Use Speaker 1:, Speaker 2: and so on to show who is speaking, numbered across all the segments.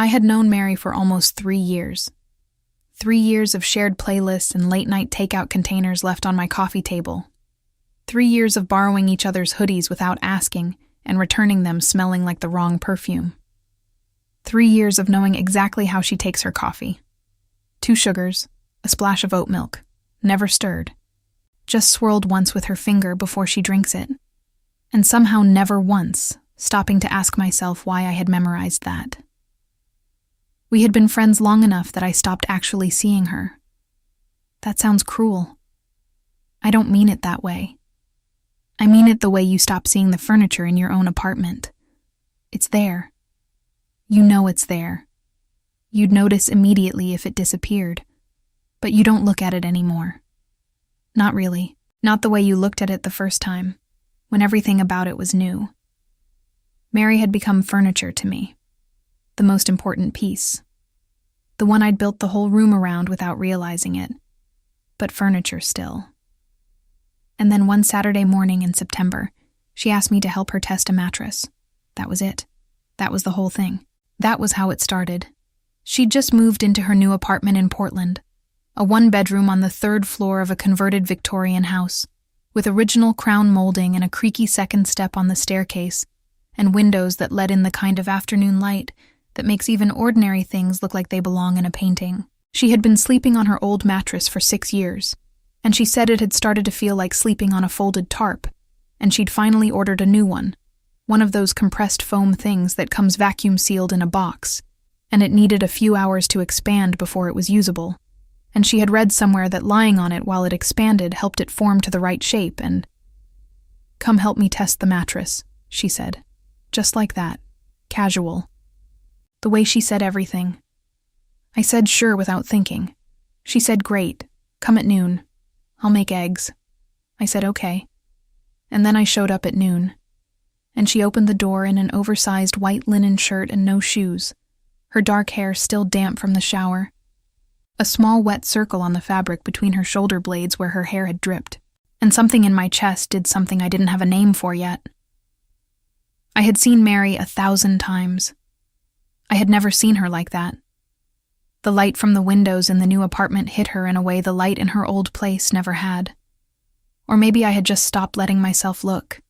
Speaker 1: I had known Mary for almost 3 years. 3 years of shared playlists and late-night takeout containers left on my coffee table. 3 years of borrowing each other's hoodies without asking and returning them smelling like the wrong perfume. 3 years of knowing exactly how she takes her coffee. 2 sugars, a splash of oat milk, never stirred. Just swirled once with her finger before she drinks it. And somehow never once stopping to ask myself why I had memorized that. We had been friends long enough that I stopped actually seeing her. That sounds cruel. I don't mean it that way. I mean it the way you stop seeing the furniture in your own apartment. It's there. You know it's there. You'd notice immediately if it disappeared, but you don't look at it anymore. Not really. Not the way you looked at it the first time, when everything about it was new. Mary had become furniture to me. The most important piece. The one I'd built the whole room around without realizing it. But furniture still. And then one Saturday morning in September, she asked me to help her test a mattress. That was it. That was the whole thing. That was how it started. She'd just moved into her new apartment in Portland, a 1-bedroom on the 3rd floor of a converted Victorian house, with original crown molding and a creaky second step on the staircase, and windows that let in the kind of afternoon light that makes even ordinary things look like they belong in a painting. She had been sleeping on her old mattress for 6 years, and she said it had started to feel like sleeping on a folded tarp, and she'd finally ordered a new one of those compressed foam things that comes vacuum-sealed in a box, and it needed a few hours to expand before it was usable, and she had read somewhere that lying on it while it expanded helped it form to the right shape, and "Come help me test the mattress," she said. Just like that. Casual. The way she said everything. I said sure without thinking. She said great. Come at noon. I'll make eggs. I said okay. And then I showed up at noon. And she opened the door in an oversized white linen shirt and no shoes, her dark hair still damp from the shower. A small wet circle on the fabric between her shoulder blades where her hair had dripped. And something in my chest did something I didn't have a name for yet. I had seen Mary 1,000 times. I had never seen her like that. The light from the windows in the new apartment hit her in a way the light in her old place never had. Or maybe I had just stopped letting myself look.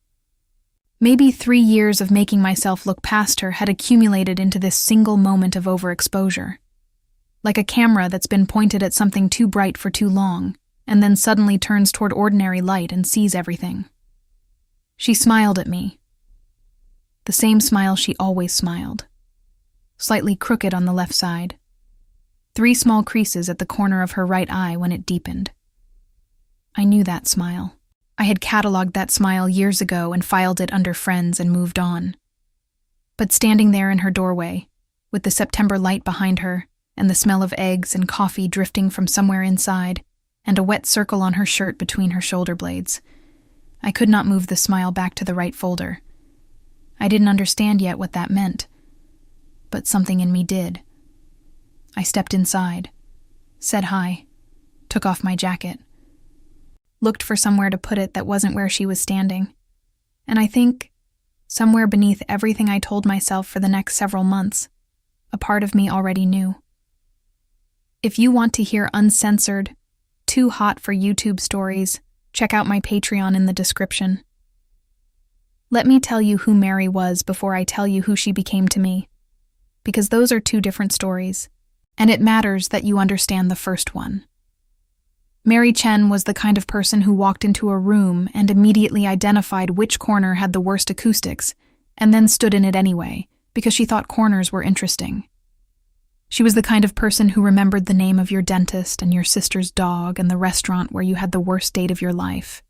Speaker 1: Maybe 3 years of making myself look past her had accumulated into this single moment of overexposure. Like a camera that's been pointed at something too bright for too long, and then suddenly turns toward ordinary light and sees everything. She smiled at me. The same smile she always smiled. Slightly crooked on the left side. 3 small creases at the corner of her right eye when it deepened. I knew that smile. I had cataloged that smile years ago and filed it under friends and moved on. But standing there in her doorway, with the September light behind her, and the smell of eggs and coffee drifting from somewhere inside, and a wet circle on her shirt between her shoulder blades, I could not move the smile back to the right folder. I didn't understand yet what that meant, but something in me did. I stepped inside, said hi, took off my jacket, looked for somewhere to put it that wasn't where she was standing, and I think, somewhere beneath everything I told myself for the next several months, a part of me already knew. If you want to hear uncensored, too hot for YouTube stories, check out my Patreon in the description. Let me tell you who Mary was before I tell you who she became to me, because those are 2 different stories, and it matters that you understand the first one. Mary Chen was the kind of person who walked into a room and immediately identified which corner had the worst acoustics, and then stood in it anyway, because she thought corners were interesting. She was the kind of person who remembered the name of your dentist and your sister's dog and the restaurant where you had the worst date of your life.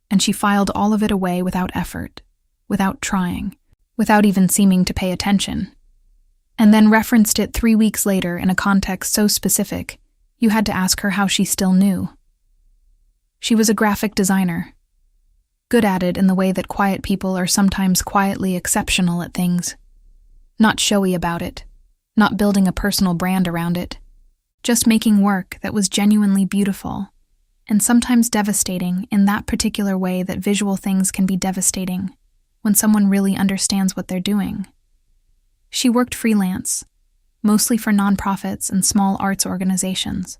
Speaker 1: And she filed all of it away without effort, without trying, without even seeming to pay attention. And then referenced it 3 weeks later in a context so specific, you had to ask her how she still knew. She was a graphic designer, good at it in the way that quiet people are sometimes quietly exceptional at things. Not showy about it, not building a personal brand around it, just making work that was genuinely beautiful, and sometimes devastating in that particular way that visual things can be devastating when someone really understands what they're doing. She worked freelance, mostly for nonprofits and small arts organizations,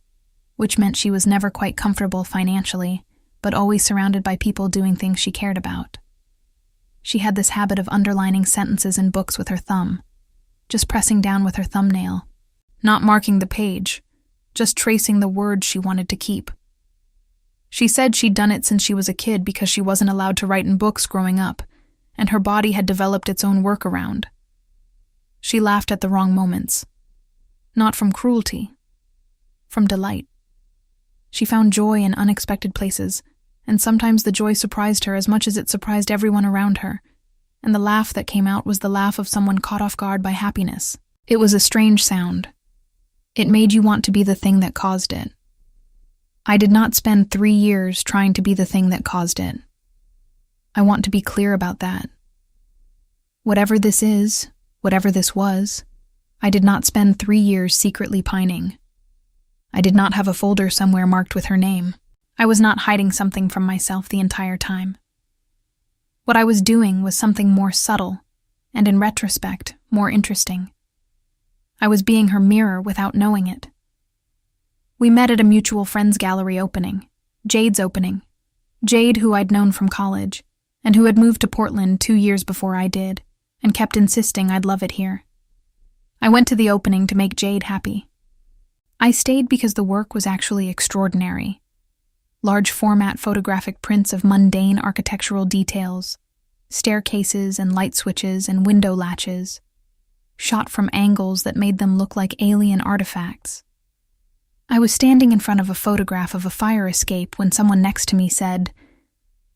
Speaker 1: which meant she was never quite comfortable financially, but always surrounded by people doing things she cared about. She had this habit of underlining sentences in books with her thumb, just pressing down with her thumbnail, not marking the page, just tracing the words she wanted to keep. She said she'd done it since she was a kid because she wasn't allowed to write in books growing up, and her body had developed its own workaround. She laughed at the wrong moments. Not from cruelty, from delight. She found joy in unexpected places, and sometimes the joy surprised her as much as it surprised everyone around her, and the laugh that came out was the laugh of someone caught off guard by happiness. It was a strange sound. It made you want to be the thing that caused it. I did not spend 3 years trying to be the thing that caused it. I want to be clear about that. Whatever this is, whatever this was, I did not spend 3 years secretly pining. I did not have a folder somewhere marked with her name. I was not hiding something from myself the entire time. What I was doing was something more subtle, and in retrospect, more interesting. I was being her mirror without knowing it. We met at a mutual friends gallery opening, Jade's opening. Jade, who I'd known from college, and who had moved to Portland 2 years before I did, and kept insisting I'd love it here. I went to the opening to make Jade happy. I stayed because the work was actually extraordinary. Large format photographic prints of mundane architectural details, staircases and light switches and window latches, shot from angles that made them look like alien artifacts. I was standing in front of a photograph of a fire escape when someone next to me said,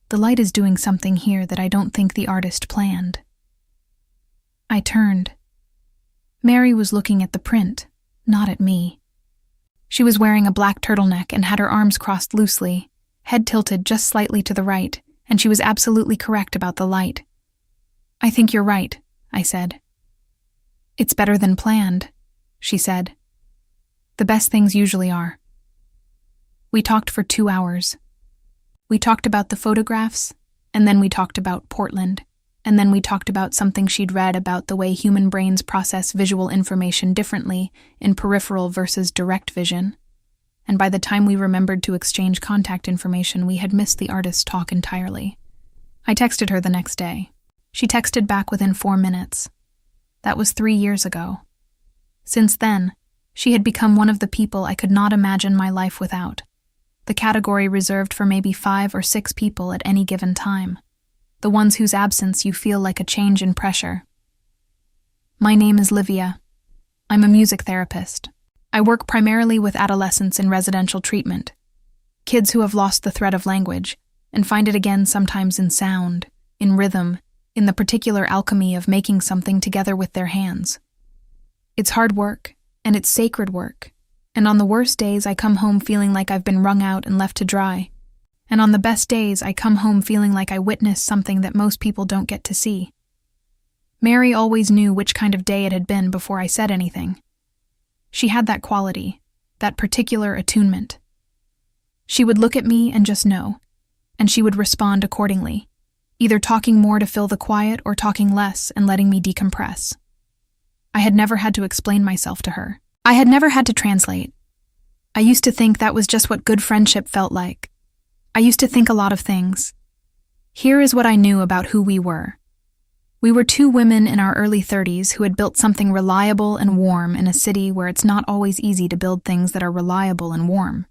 Speaker 1: "The light is doing something here that I don't think the artist planned." I turned. Mary was looking at the print, not at me. She was wearing a black turtleneck and had her arms crossed loosely, head tilted just slightly to the right, and she was absolutely correct about the light. "I think you're right," I said. "It's better than planned," she said. "The best things usually are." We talked for 2 hours. We talked about the photographs, and then we talked about Portland, and then we talked about something she'd read about the way human brains process visual information differently in peripheral versus direct vision. And by the time we remembered to exchange contact information, we had missed the artist's talk entirely. I texted her the next day. She texted back within 4 minutes. That was 3 years ago. Since then, she had become one of the people I could not imagine my life without, the category reserved for maybe 5 or 6 people at any given time, the ones whose absence you feel like a change in pressure. My name is Livia. I'm a music therapist. I work primarily with adolescents in residential treatment, kids who have lost the thread of language and find it again sometimes in sound, in rhythm, in the particular alchemy of making something together with their hands. It's hard work, and it's sacred work, and on the worst days I come home feeling like I've been wrung out and left to dry, and on the best days I come home feeling like I witnessed something that most people don't get to see. Mary always knew which kind of day it had been before I said anything. She had that quality, that particular attunement. She would look at me and just know, and she would respond accordingly, either talking more to fill the quiet or talking less and letting me decompress. I had never had to explain myself to her. I had never had to translate. I used to think that was just what good friendship felt like. I used to think a lot of things. Here is what I knew about who we were. We were 2 women in our early 30s who had built something reliable and warm in a city where it's not always easy to build things that are reliable and warm.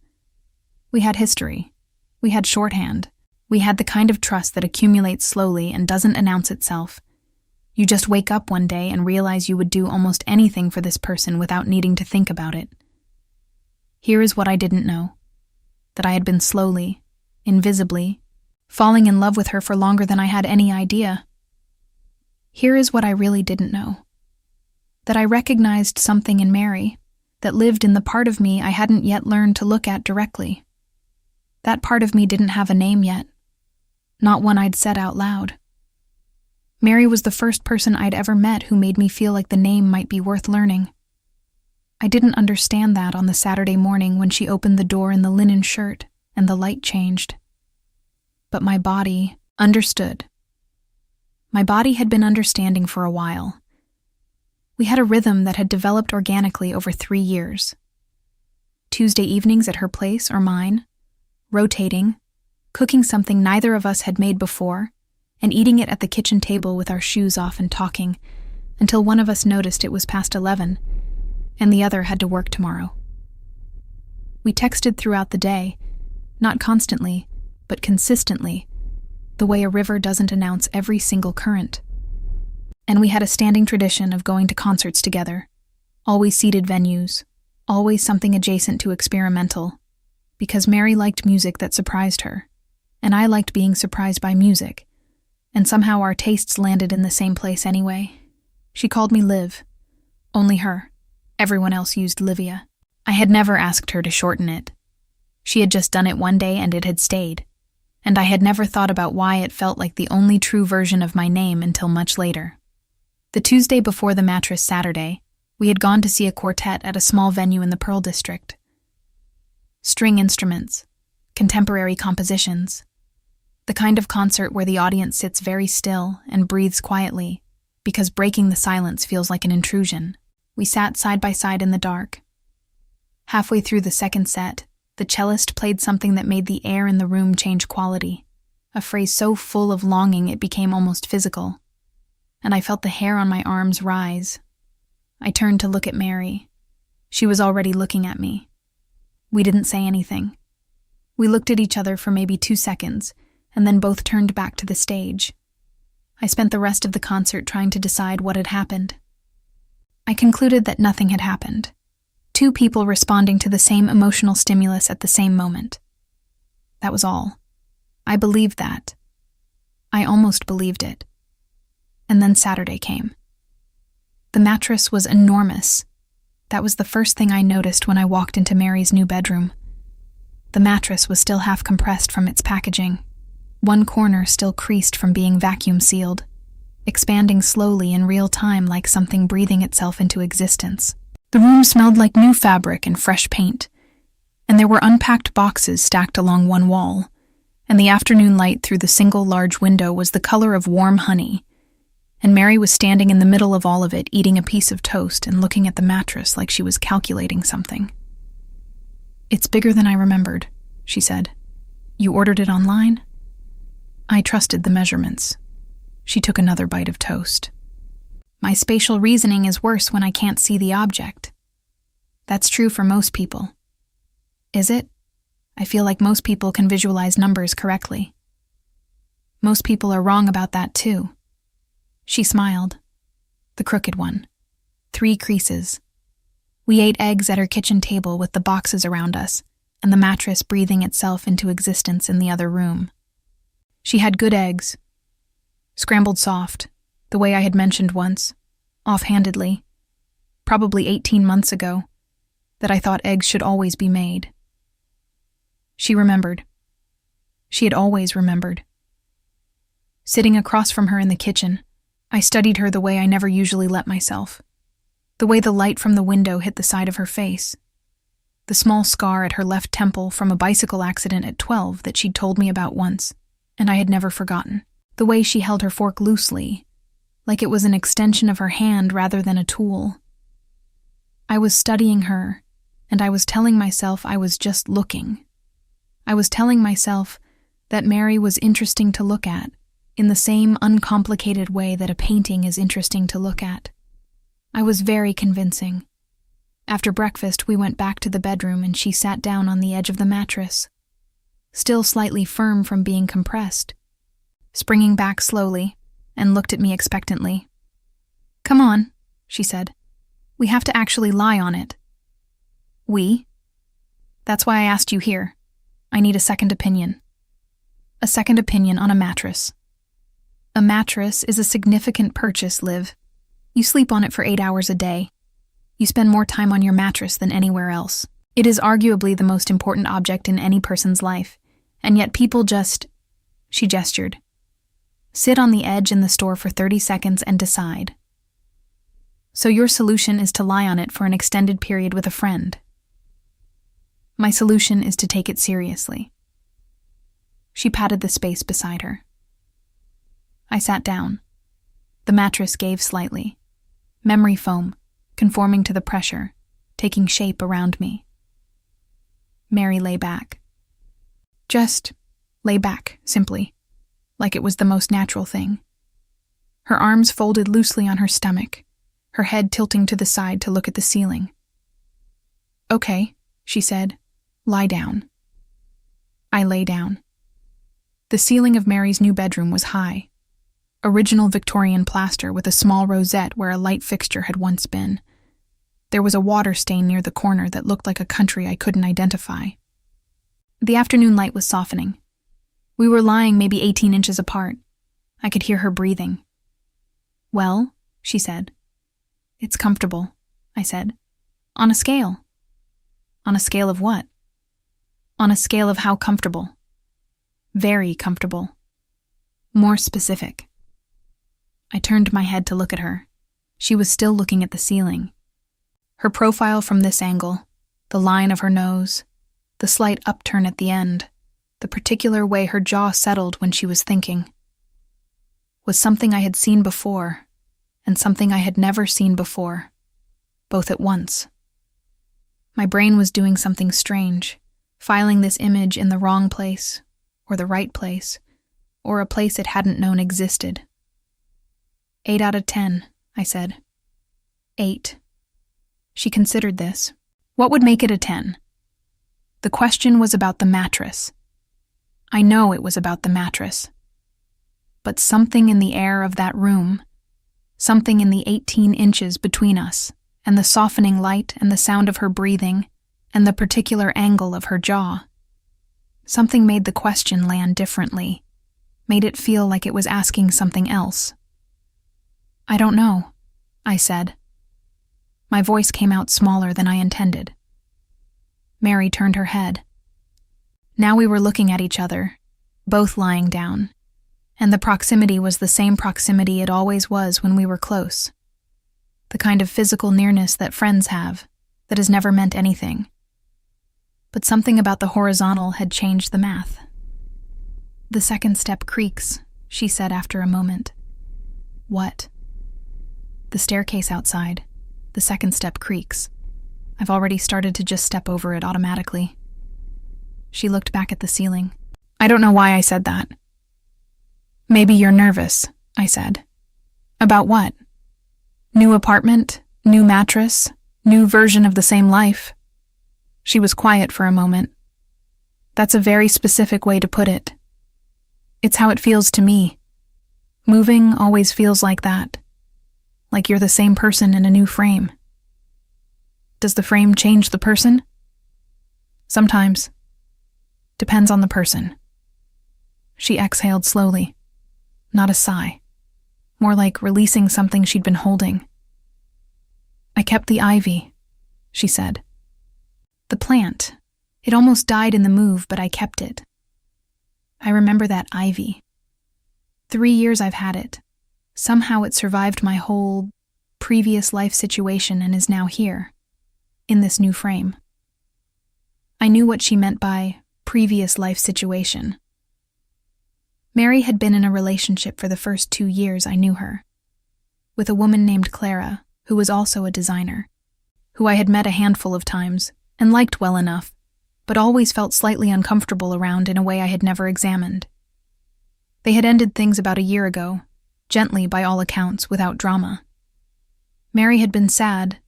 Speaker 1: We had history. We had shorthand. We had the kind of trust that accumulates slowly and doesn't announce itself. You just wake up one day and realize you would do almost anything for this person without needing to think about it. Here is what I didn't know. That I had been slowly, invisibly, falling in love with her for longer than I had any idea. Here is what I really didn't know. That I recognized something in Mary that lived in the part of me I hadn't yet learned to look at directly. That part of me didn't have a name yet, not one I'd said out loud. Mary was the first person I'd ever met who made me feel like the name might be worth learning. I didn't understand that on the Saturday morning when she opened the door in the linen shirt and the light changed. But my body understood. My body had been understanding for a while. We had a rhythm that had developed organically over 3 years. Tuesday evenings at her place or mine, rotating, cooking something neither of us had made before, and eating it at the kitchen table with our shoes off and talking, until one of us noticed it was past 11, and the other had to work tomorrow. We texted throughout the day, not constantly, but consistently, the way a river doesn't announce every single current. And we had a standing tradition of going to concerts together, always seated venues, always something adjacent to experimental, because Mary liked music that surprised her, and I liked being surprised by music, and somehow our tastes landed in the same place anyway. She called me Liv. Only her. Everyone else used Livia. I had never asked her to shorten it. She had just done it one day and it had stayed, and I had never thought about why it felt like the only true version of my name until much later. The Tuesday before the Mattress Saturday, we had gone to see a quartet at a small venue in the Pearl District. String instruments, contemporary compositions, the kind of concert where the audience sits very still and breathes quietly, because breaking the silence feels like an intrusion. We sat side by side in the dark. Halfway through the second set, the cellist played something that made the air in the room change quality, a phrase so full of longing it became almost physical. And I felt the hair on my arms rise. I turned to look at Mary. She was already looking at me. We didn't say anything. We looked at each other for maybe 2 seconds, and then both turned back to the stage. I spent the rest of the concert trying to decide what had happened. I concluded that nothing had happened. 2 people responding to the same emotional stimulus at the same moment. That was all. I believed that. I almost believed it. And then Saturday came. The mattress was enormous. That was the first thing I noticed when I walked into Mary's new bedroom. The mattress was still half compressed from its packaging, one corner still creased from being vacuum sealed, expanding slowly in real time like something breathing itself into existence. The room smelled like new fabric and fresh paint, and there were unpacked boxes stacked along one wall, and the afternoon light through the single large window was the color of warm honey, and Mary was standing in the middle of all of it eating a piece of toast and looking at the mattress like she was calculating something. "It's bigger than I remembered," she said. "You ordered it online?" I trusted the measurements. She took another bite of toast. "My spatial reasoning is worse when I can't see the object." That's true for most people. Is it? I feel like most people can visualize numbers correctly. Most people are wrong about that too. She smiled. The crooked one. 3 creases. We ate eggs at her kitchen table with the boxes around us, and the mattress breathing itself into existence in the other room. She had good eggs. Scrambled soft, the way I had mentioned once, offhandedly, probably 18 months ago, that I thought eggs should always be made. She remembered. She had always remembered. Sitting across from her in the kitchen, I studied her the way I never usually let myself. The way the light from the window hit the side of her face. The small scar at her left temple from a bicycle accident at 12 that she'd told me about once, and I had never forgotten. The way she held her fork loosely, like it was an extension of her hand rather than a tool. I was studying her, and I was telling myself I was just looking. I was telling myself that Mary was interesting to look at, in the same uncomplicated way that a painting is interesting to look at. I was very convincing. After breakfast, we went back to the bedroom and she sat down on the edge of the mattress, still slightly firm from being compressed, springing back slowly, and looked at me expectantly. "Come on," she said. "We have to actually lie on it." "We?" "That's why I asked you here. I need a second opinion." A second opinion on a mattress. A mattress is a significant purchase, Liv. You sleep on it for 8 hours a day. You spend more time on your mattress than anywhere else. It is arguably the most important object in any person's life, and yet people just... She gestured. Sit on the edge in the store for 30 seconds and decide. So your solution is to lie on it for an extended period with a friend. My solution is to take it seriously. She patted the space beside her. I sat down. The mattress gave slightly. memory foam, conforming to the pressure, taking shape around me. Mary lay back. Just lay back, simply, like it was the most natural thing. Her arms folded loosely on her stomach, her head tilting to the side to look at the ceiling. "Okay," she said. "Lie down." I lay down. The ceiling of Mary's new bedroom was high. Original Victorian plaster with a small rosette where a light fixture had once been. There was a water stain near the corner that looked like a country I couldn't identify. The afternoon light was softening. We were lying maybe 18 inches apart. I could hear her breathing. "Well," she said. "It's comfortable," I said. "On a scale." "On a scale of what?" "On a scale of how comfortable." "Very comfortable." "More specific." I turned my head to look at her. She was still looking at the ceiling. Her profile from this angle, the line of her nose, the slight upturn at the end, the particular way her jaw settled when she was thinking, was something I had seen before, and something I had never seen before, both at once. My brain was doing something strange, filing this image in the wrong place, or the right place, or a place it hadn't known existed. 8 out of 10, I said. 8. She considered this. What would make it a 10? The question was about the mattress. I know it was about the mattress. But something in the air of that room, something in the 18 inches between us, and the softening light and the sound of her breathing, and the particular angle of her jaw, something made the question land differently, made it feel like it was asking something else. "I don't know," I said. My voice came out smaller than I intended. Mary turned her head. Now we were looking at each other, both lying down, and the proximity was the same proximity it always was when we were close. The kind of physical nearness that friends have, that has never meant anything. But something about the horizontal had changed the math. "The second step creaks," she said after a moment. "What?" "The staircase outside. The second step creaks. I've already started to just step over it automatically." She looked back at the ceiling. I don't know why I said that. "Maybe you're nervous," I said. "About what? New apartment, new mattress, new version of the same life?" She was quiet for a moment. "That's a very specific way to put it. It's how it feels to me. Moving always feels like that. Like you're the same person in a new frame." "Does the frame change the person?" "Sometimes. Depends on the person." She exhaled slowly. Not a sigh. More like releasing something she'd been holding. "I kept the ivy," she said. "The plant. It almost died in the move, but I kept it. I remember that ivy. 3 years I've had it. Somehow it survived my whole previous life situation and is now here, in this new frame." I knew what she meant by previous life situation. Mary had been in a relationship for the first 2 years I knew her, with a woman named Clara, who was also a designer, who I had met a handful of times and liked well enough, but always felt slightly uncomfortable around in a way I had never examined. They had ended things about a year ago, gently by all accounts, without drama. Mary had been sad,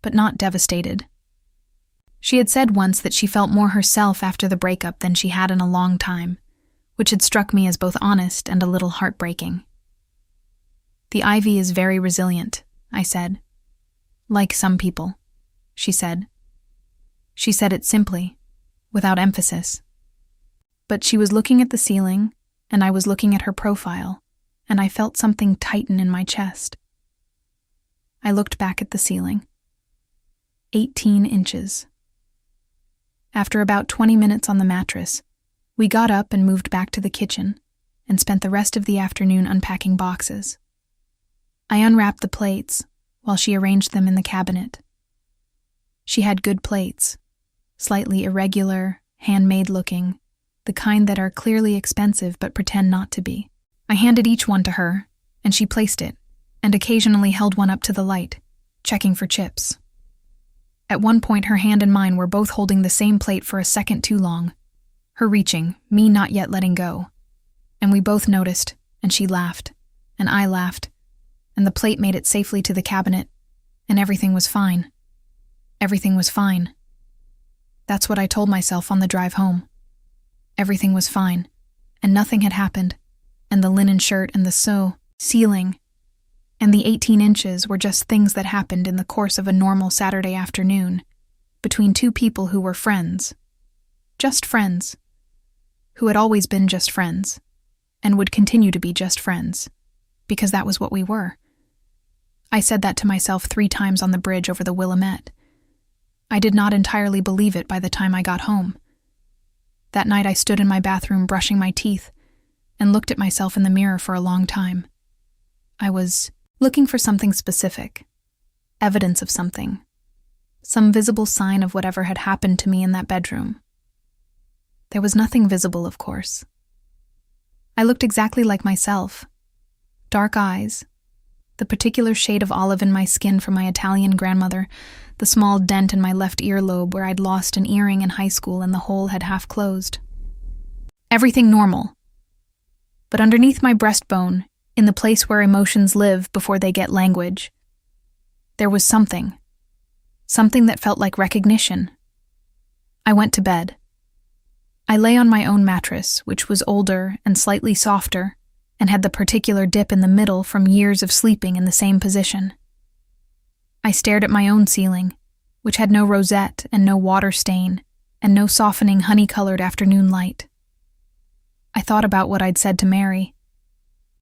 Speaker 1: but not devastated. She had said once that she felt more herself after the breakup than she had in a long time, which had struck me as both honest and a little heartbreaking. "The ivy is very resilient," I said. "Like some people," she said. She said it simply, without emphasis. But she was looking at the ceiling, and I was looking at her profile, and I felt something tighten in my chest. I looked back at the ceiling. 18 inches. After about 20 minutes on the mattress, we got up and moved back to the kitchen and spent the rest of the afternoon unpacking boxes. I unwrapped the plates while she arranged them in the cabinet. She had good plates, slightly irregular, handmade looking, the kind that are clearly expensive but pretend not to be. I handed each one to her, and she placed it, and occasionally held one up to the light, checking for chips. At one point, her hand and mine were both holding the same plate for a second too long, her reaching, me not yet letting go. And we both noticed, and she laughed, and I laughed, and the plate made it safely to the cabinet, and everything was fine. Everything was fine. That's what I told myself on the drive home. Everything was fine, and nothing had happened, and the linen shirt and the ceiling and the 18 inches were just things that happened in the course of a normal Saturday afternoon between two people who were friends. Just friends. Who had always been just friends, and would continue to be just friends, because that was what we were. I said that to myself 3 times on the bridge over the Willamette. I did not entirely believe it by the time I got home. That night I stood in my bathroom brushing my teeth and looked at myself in the mirror for a long time. I was looking for something specific, evidence of something, some visible sign of whatever had happened to me in that bedroom. There was nothing visible, of course. I looked exactly like myself. Dark eyes, the particular shade of olive in my skin from my Italian grandmother, the small dent in my left earlobe where I'd lost an earring in high school and the hole had half closed. Everything normal. But underneath my breastbone, in the place where emotions live before they get language, there was something that felt like recognition. I went to bed. I lay on my own mattress, which was older and slightly softer, and had the particular dip in the middle from years of sleeping in the same position. I stared at my own ceiling, which had no rosette and no water stain, and no softening honey-colored afternoon light. I thought about what I'd said to Mary.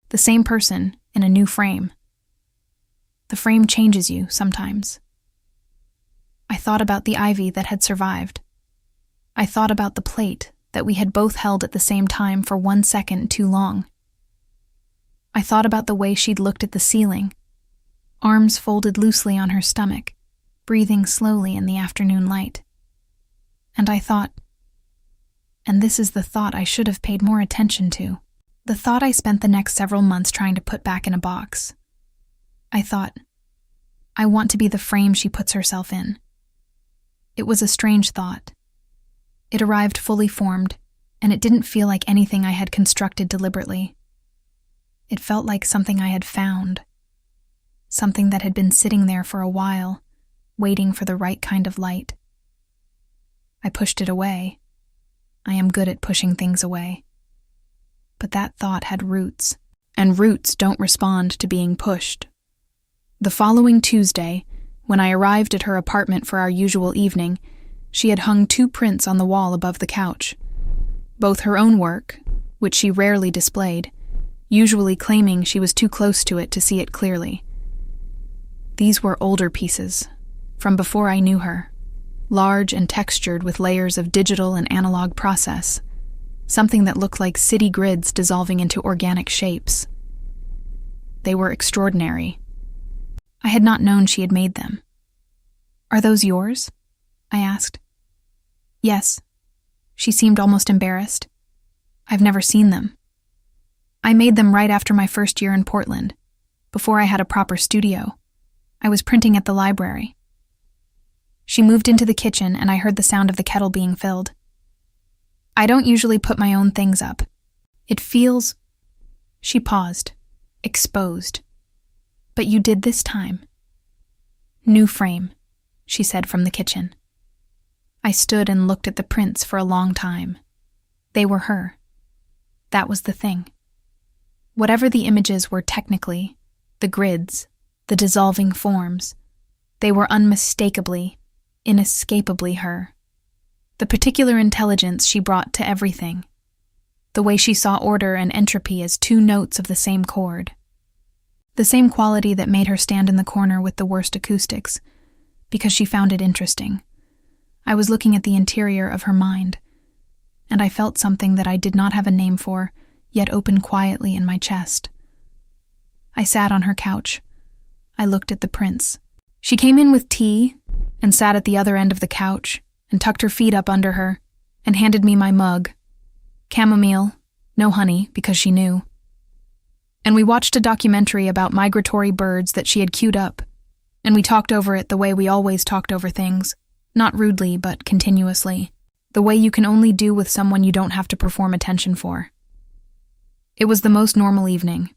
Speaker 1: The same person in a new frame. The frame changes you sometimes. I thought about the ivy that had survived. I thought about the plate that we had both held at the same time for 1 second too long. I thought about the way she'd looked at the ceiling, arms folded loosely on her stomach, breathing slowly in the afternoon light. And I thought, and this is the thought I should have paid more attention to, the thought I spent the next several months trying to put back in a box. I thought, I want to be the frame she puts herself in. It was a strange thought. It arrived fully formed, and it didn't feel like anything I had constructed deliberately. It felt like something I had found, something that had been sitting there for a while, waiting for the right kind of light. I pushed it away. I am good at pushing things away. But that thought had roots, and roots don't respond to being pushed. The following Tuesday, when I arrived at her apartment for our usual evening, she had hung 2 prints on the wall above the couch. Both her own work, which she rarely displayed, usually claiming she was too close to it to see it clearly. These were older pieces, from before I knew her, large and textured with layers of digital and analog process, something that looked like city grids dissolving into organic shapes. They were extraordinary. I had not known she had made them. "Are those yours?" I asked. "Yes." She seemed almost embarrassed. "I've never seen them. I made them right after my first year in Portland, before I had a proper studio. I was printing at the library." She moved into the kitchen and I heard the sound of the kettle being filled. "I don't usually put my own things up. It feels..." She paused, exposed. "But you did this time." "New frame," she said from the kitchen. I stood and looked at the prints for a long time. They were her. That was the thing. Whatever the images were technically, the grids, the dissolving forms, they were unmistakably, inescapably her. The particular intelligence she brought to everything. The way she saw order and entropy as 2 notes of the same chord. The same quality that made her stand in the corner with the worst acoustics, because she found it interesting. I was looking at the interior of her mind, and I felt something that I did not have a name for, yet opened quietly in my chest. I sat on her couch. I looked at the prints. She came in with tea, and sat at the other end of the couch, and tucked her feet up under her, and handed me my mug. Chamomile, no honey, because she knew. And we watched a documentary about migratory birds that she had queued up, and we talked over it the way we always talked over things, not rudely but continuously, the way you can only do with someone you don't have to perform attention for. It was the most normal evening.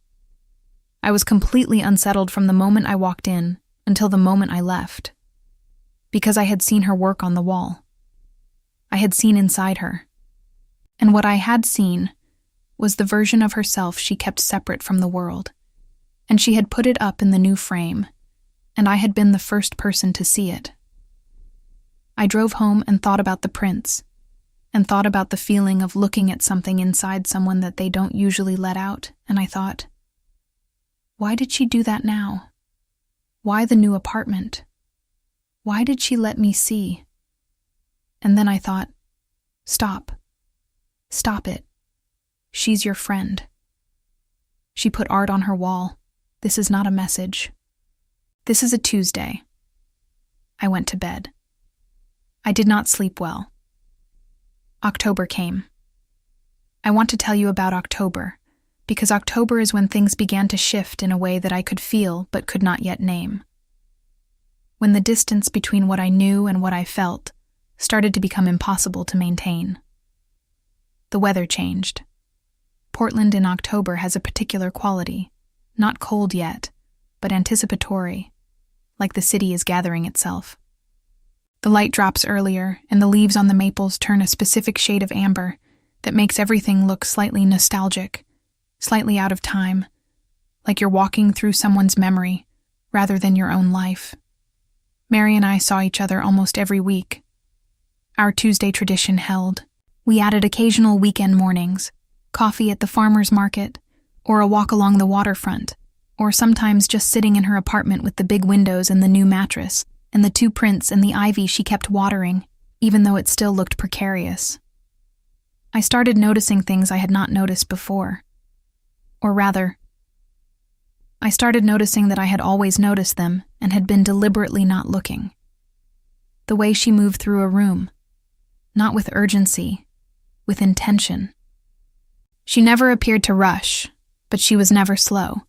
Speaker 1: I was completely unsettled from the moment I walked in until the moment I left, because I had seen her work on the wall. I had seen inside her, and what I had seen was the version of herself she kept separate from the world, and she had put it up in the new frame, and I had been the first person to see it. I drove home and thought about the prints, and thought about the feeling of looking at something inside someone that they don't usually let out, and I thought, why did she do that now? Why the new apartment? Why did she let me see? And then I thought, stop. Stop it. She's your friend. She put art on her wall. This is not a message. This is a Tuesday. I went to bed. I did not sleep well. October came. I want to tell you about October, because October is when things began to shift in a way that I could feel but could not yet name. When the distance between what I knew and what I felt started to become impossible to maintain. The weather changed. Portland in October has a particular quality, not cold yet, but anticipatory, like the city is gathering itself. The light drops earlier, and the leaves on the maples turn a specific shade of amber that makes everything look slightly nostalgic, slightly out of time, like you're walking through someone's memory rather than your own life. Mary and I saw each other almost every week. Our Tuesday tradition held. We added occasional weekend mornings, coffee at the farmer's market, or a walk along the waterfront, or sometimes just sitting in her apartment with the big windows and the new mattress, and the 2 prints and the ivy she kept watering, even though it still looked precarious. I started noticing things I had not noticed before. Or rather, I started noticing that I had always noticed them and had been deliberately not looking. The way she moved through a room, not with urgency, with intention. She never appeared to rush, but she was never slow.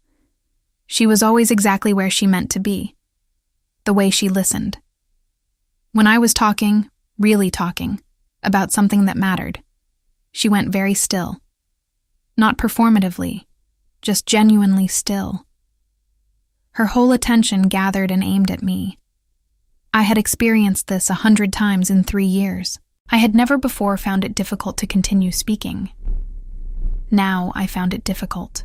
Speaker 1: She was always exactly where she meant to be. The way she listened. When I was talking, really talking, about something that mattered, she went very still. Not performatively, just genuinely still. Her whole attention gathered and aimed at me. I had experienced this 100 times in 3 years. I had never before found it difficult to continue speaking. Now I found it difficult.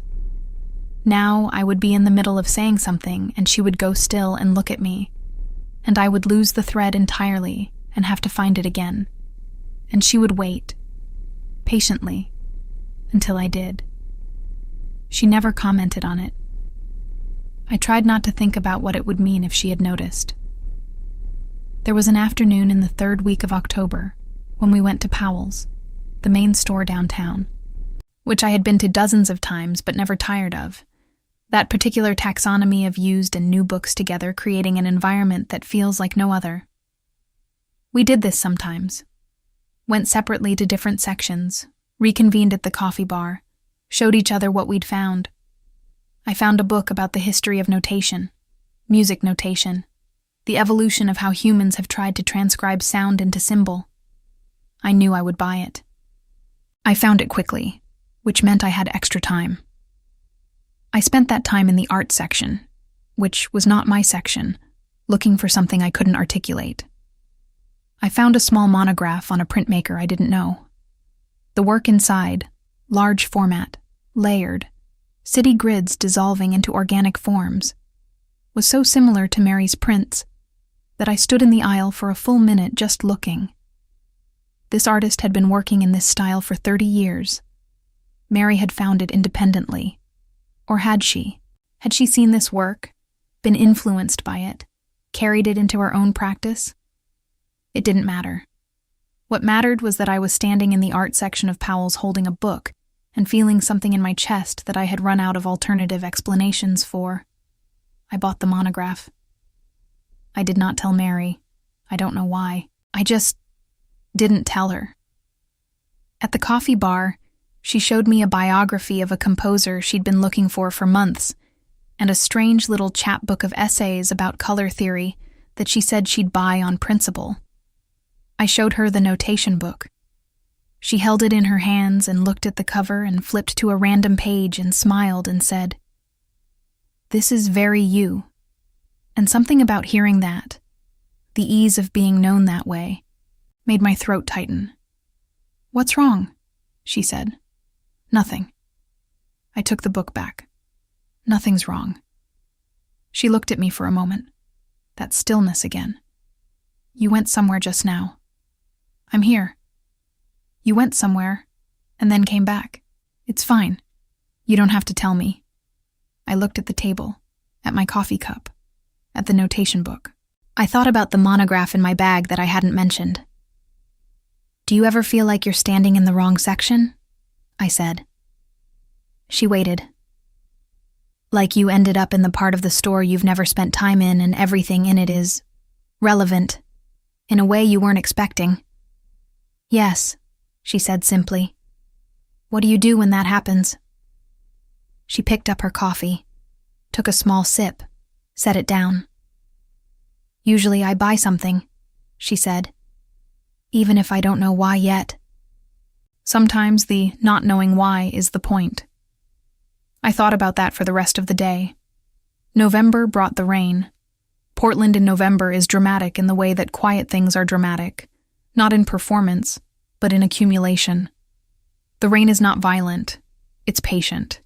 Speaker 1: Now I would be in the middle of saying something and she would go still and look at me, and I would lose the thread entirely and have to find it again. And she would wait, patiently, until I did. She never commented on it. I tried not to think about what it would mean if she had noticed. There was an afternoon in the 3rd week of October when we went to Powell's, the main store downtown, which I had been to dozens of times but never tired of. That particular taxonomy of used and new books together, creating an environment that feels like no other. We did this sometimes. Went separately to different sections, reconvened at the coffee bar, showed each other what we'd found. I found a book about the history of notation, music notation, the evolution of how humans have tried to transcribe sound into symbol. I knew I would buy it. I found it quickly, which meant I had extra time. I spent that time in the art section, which was not my section, looking for something I couldn't articulate. I found a small monograph on a printmaker I didn't know. The work inside, large format, layered, city grids dissolving into organic forms, was so similar to Mary's prints that I stood in the aisle for a full minute just looking. This artist had been working in this style for 30 years. Mary had found it independently. Or had she? Had she seen this work, been influenced by it, carried it into her own practice? It didn't matter. What mattered was that I was standing in the art section of Powell's holding a book and feeling something in my chest that I had run out of alternative explanations for. I bought the monograph. I did not tell Mary. I don't know why. I just didn't tell her. At the coffee bar, She showed me a biography of a composer she'd been looking for months, and a strange little chapbook of essays about color theory that she said she'd buy on principle. I showed her the notation book. She held it in her hands and looked at the cover and flipped to a random page and smiled and said, "This is very you." And something about hearing that, the ease of being known that way, made my throat tighten. "What's wrong?" she said. "Nothing." I took the book back. "Nothing's wrong." She looked at me for a moment. That stillness again. "You went somewhere just now." "I'm here." "You went somewhere, and then came back. It's fine. You don't have to tell me." I looked at the table, at my coffee cup, at the notation book. I thought about the monograph in my bag that I hadn't mentioned. "Do you ever feel like you're standing in the wrong section?" I said. She waited. "Like you ended up in the part of the store you've never spent time in and everything in it is relevant, in a way you weren't expecting." "Yes," she said simply. "What do you do when that happens?" She picked up her coffee, took a small sip, set it down. "Usually I buy something," she said, "even if I don't know why yet." Sometimes the not knowing why is the point. I thought about that for the rest of the day. November brought the rain. Portland in November is dramatic in the way that quiet things are dramatic, not in performance, but in accumulation. The rain is not violent, it's patient.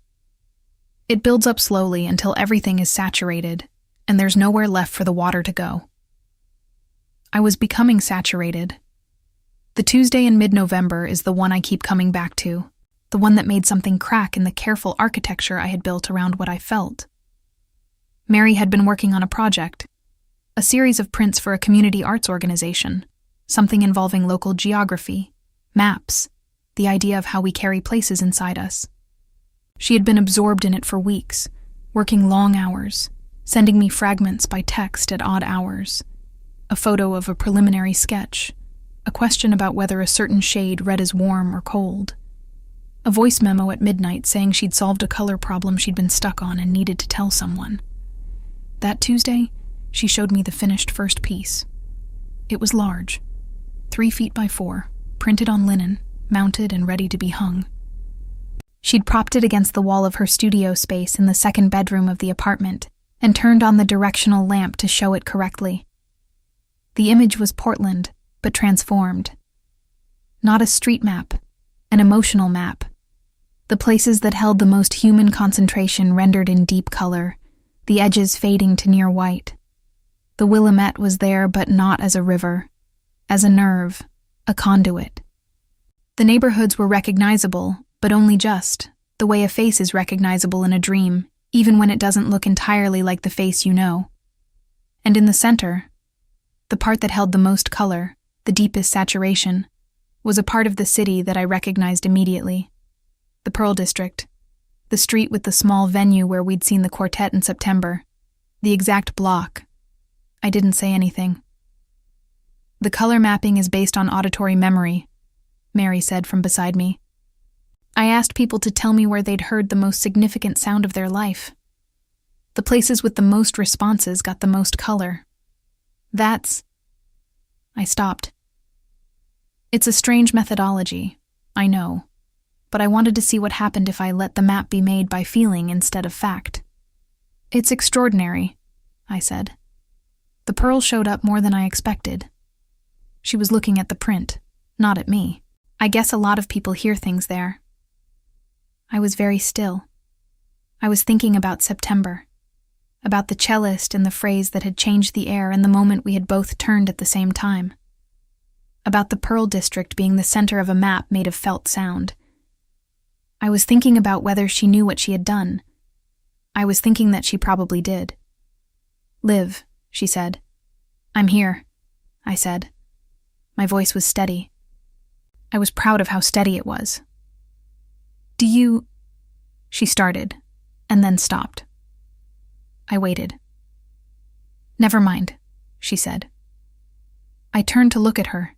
Speaker 1: It builds up slowly until everything is saturated, and there's nowhere left for the water to go. I was becoming saturated. The Tuesday in mid-November is the one I keep coming back to, the one that made something crack in the careful architecture I had built around what I felt. Mary had been working on a project, a series of prints for a community arts organization, something involving local geography, maps, the idea of how we carry places inside us. She had been absorbed in it for weeks, working long hours, sending me fragments by text at odd hours, a photo of a preliminary sketch, a question about whether a certain shade read as warm or cold, a voice memo at midnight saying she'd solved a color problem she'd been stuck on and needed to tell someone. That Tuesday, she showed me the finished first piece. It was large, 3 feet by 4, printed on linen, mounted and ready to be hung. She'd propped it against the wall of her studio space in the second bedroom of the apartment and turned on the directional lamp to show it correctly. The image was Portland, but transformed. Not a street map, an emotional map. The places that held the most human concentration rendered in deep color, the edges fading to near white. The Willamette was there, but not as a river, as a nerve, a conduit. The neighborhoods were recognizable, but only just, the way a face is recognizable in a dream, even when it doesn't look entirely like the face you know. And in the center, the part that held the most color, the deepest saturation, was a part of the city that I recognized immediately. The Pearl District, the street with the small venue where we'd seen the quartet in September, the exact block. I didn't say anything. "The color mapping is based on auditory memory," Mary said from beside me. "I asked people to tell me where they'd heard the most significant sound of their life. The places with the most responses got the most color. That's..." I stopped. It's a strange methodology, I know, but I wanted to see what happened if I let the map be made by feeling instead of fact. "It's extraordinary," I said. "The pearl showed up more than I expected." She was looking at the print, not at me. "I guess a lot of people hear things there." I was very still. I was thinking about September, about the cellist and the phrase that had changed the air in the moment we had both turned at the same time, about the Pearl District being the center of a map made of felt sound. I was thinking about whether she knew what she had done. I was thinking that she probably did. "Liv," she said. "I'm here," I said. My voice was steady. I was proud of how steady it was. "Do you..." she started, and then stopped. I waited. "Never mind," she said. I turned to look at her.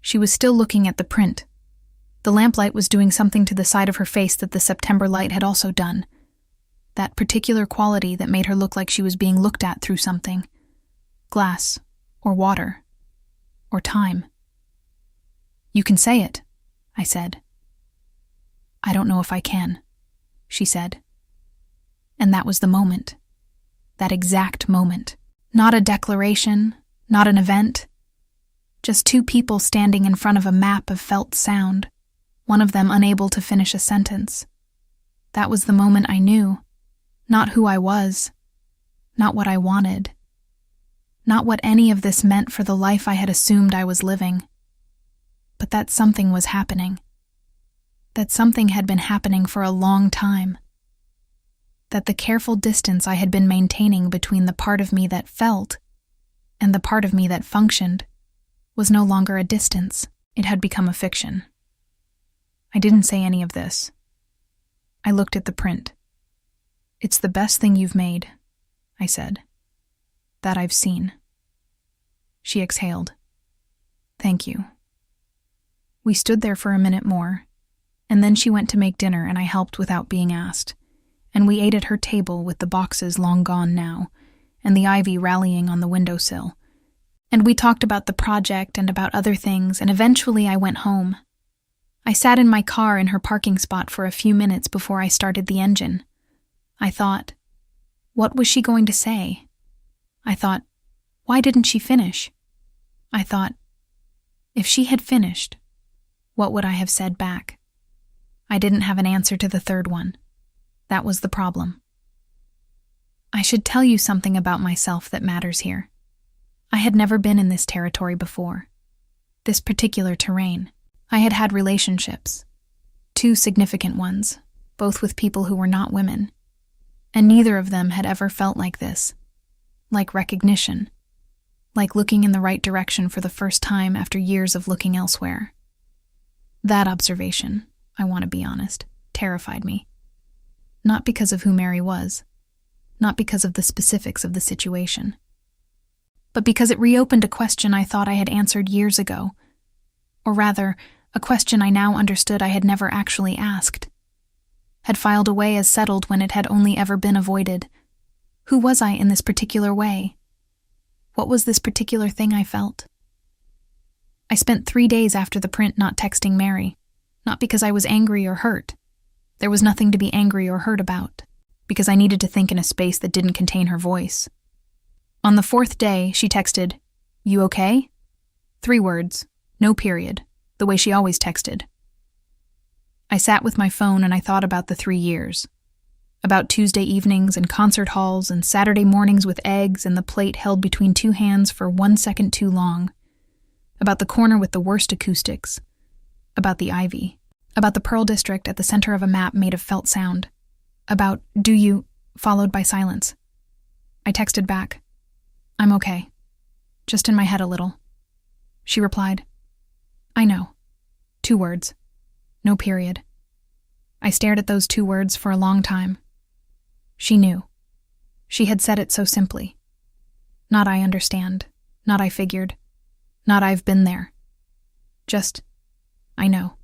Speaker 1: She was still looking at the print. The lamplight was doing something to the side of her face that the September light had also done. That particular quality that made her look like she was being looked at through something. Glass, or water, or time. "You can say it," I said. "I don't know if I can," she said. And that was the moment. That exact moment. Not a declaration, not an event. Just two people standing in front of a map of felt sound, one of them unable to finish a sentence. That was the moment I knew. Not who I was. Not what I wanted. Not what any of this meant for the life I had assumed I was living. But that something was happening. That something had been happening for a long time. That the careful distance I had been maintaining between the part of me that felt and the part of me that functioned was no longer a distance. It had become a fiction. I didn't say any of this. I looked at the print. "It's the best thing you've made," I said. "That I've seen." She exhaled. "Thank you." We stood there for a minute more, and then she went to make dinner and I helped without being asked, and we ate at her table with the boxes long gone now, and the ivy rallying on the windowsill. And we talked about the project and about other things, and eventually I went home. I sat in my car in her parking spot for a few minutes before I started the engine. I thought, what was she going to say? I thought, why didn't she finish? I thought, if she had finished, what would I have said back? I didn't have an answer to the third one. That was the problem. I should tell you something about myself that matters here. I had never been in this territory before. This particular terrain. I had had relationships. 2 significant ones, both with people who were not women. And neither of them had ever felt like this. Like recognition. Like looking in the right direction for the first time after years of looking elsewhere. That observation, I want to be honest, terrified me. Not because of who Mary was. Not because of the specifics of the situation. But because it reopened a question I thought I had answered years ago. Or rather, a question I now understood I had never actually asked. Had filed away as settled when it had only ever been avoided. Who was I in this particular way? What was this particular thing I felt? I spent 3 days after the print not texting Mary, not because I was angry or hurt. There was nothing to be angry or hurt about, because I needed to think in a space that didn't contain her voice. On the 4th day, she texted, "You okay?" 3 words, no period, the way she always texted. I sat with my phone and I thought about the 3 years. About Tuesday evenings and concert halls and Saturday mornings with eggs and the plate held between 2 hands for 1 second too long. About the corner with the worst acoustics. About the ivy. About the Pearl District at the center of a map made of felt sound. About, "Do you," followed by silence. I texted back, "I'm okay. Just in my head a little." She replied, "I know." 2 words. No period. I stared at those 2 words for a long time. She knew. She had said it so simply. Not I understand. Not I figured. Not I've been there. Just, I know.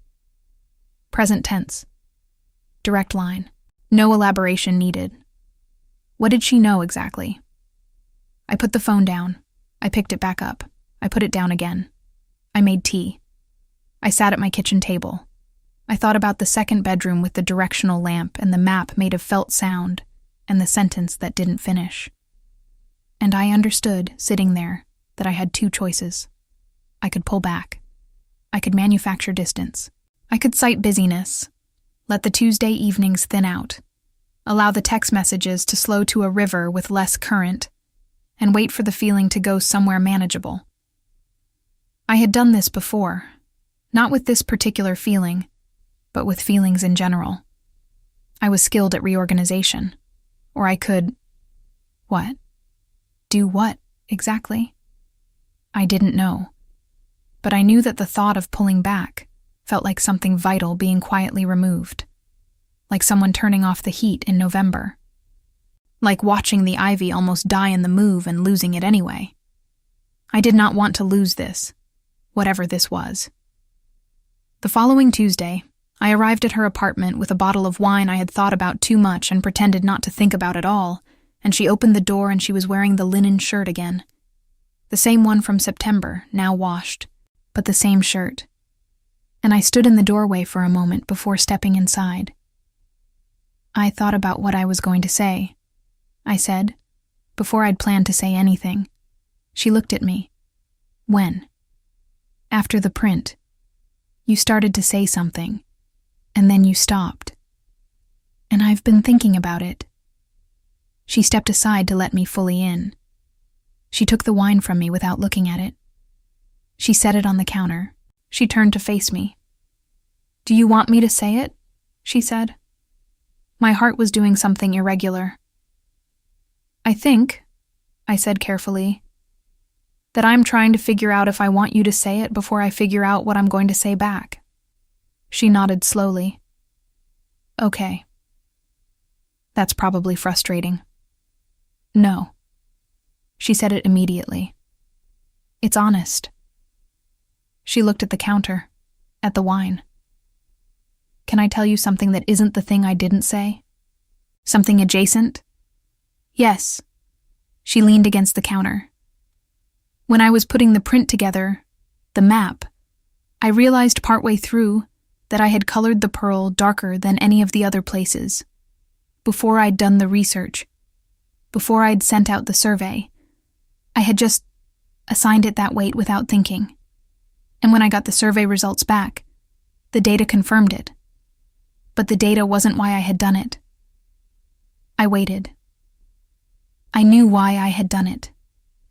Speaker 1: Present tense. Direct line. No elaboration needed. What did she know exactly? I put the phone down. I picked it back up. I put it down again. I made tea. I sat at my kitchen table. I thought about the 2nd bedroom with the directional lamp and the map made of felt sound and the sentence that didn't finish. And I understood, sitting there, that I had 2 choices. I could pull back. I could manufacture distance. I could cite busyness, let the Tuesday evenings thin out, allow the text messages to slow to a river with less current, and wait for the feeling to go somewhere manageable. I had done this before, not with this particular feeling, but with feelings in general. I was skilled at reorganization, or I could... What? Do what, exactly? I didn't know. But I knew that the thought of pulling back felt like something vital being quietly removed. Like someone turning off the heat in November. Like watching the ivy almost die in the move and losing it anyway. I did not want to lose this, whatever this was. The following Tuesday, I arrived at her apartment with a bottle of wine I had thought about too much and pretended not to think about at all, and she opened the door and she was wearing the linen shirt again. The same one from September, now washed, but the same shirt. And I stood in the doorway for a moment before stepping inside. I thought about what I was going to say, I said, before I'd planned to say anything. She looked at me. When? After the print. You started to say something, and then you stopped. And I've been thinking about it. She stepped aside to let me fully in. She took the wine from me without looking at it. She set it on the counter. She turned to face me. Do you want me to say it? She said. My heart was doing something irregular. I think, I said carefully, that I'm trying to figure out if I want you to say it before I figure out what I'm going to say back. She nodded slowly. Okay. That's probably frustrating. No. She said it immediately. It's honest. She looked at the counter, at the wine. Can I tell you something that isn't the thing I didn't say? Something adjacent? Yes. She leaned against the counter. When I was putting the print together, the map, I realized partway through that I had colored the pearl darker than any of the other places. Before I'd done the research, before I'd sent out the survey, I had just assigned it that weight without thinking. And when I got the survey results back, the data confirmed it. But the data wasn't why I had done it. I waited. I knew why I had done it,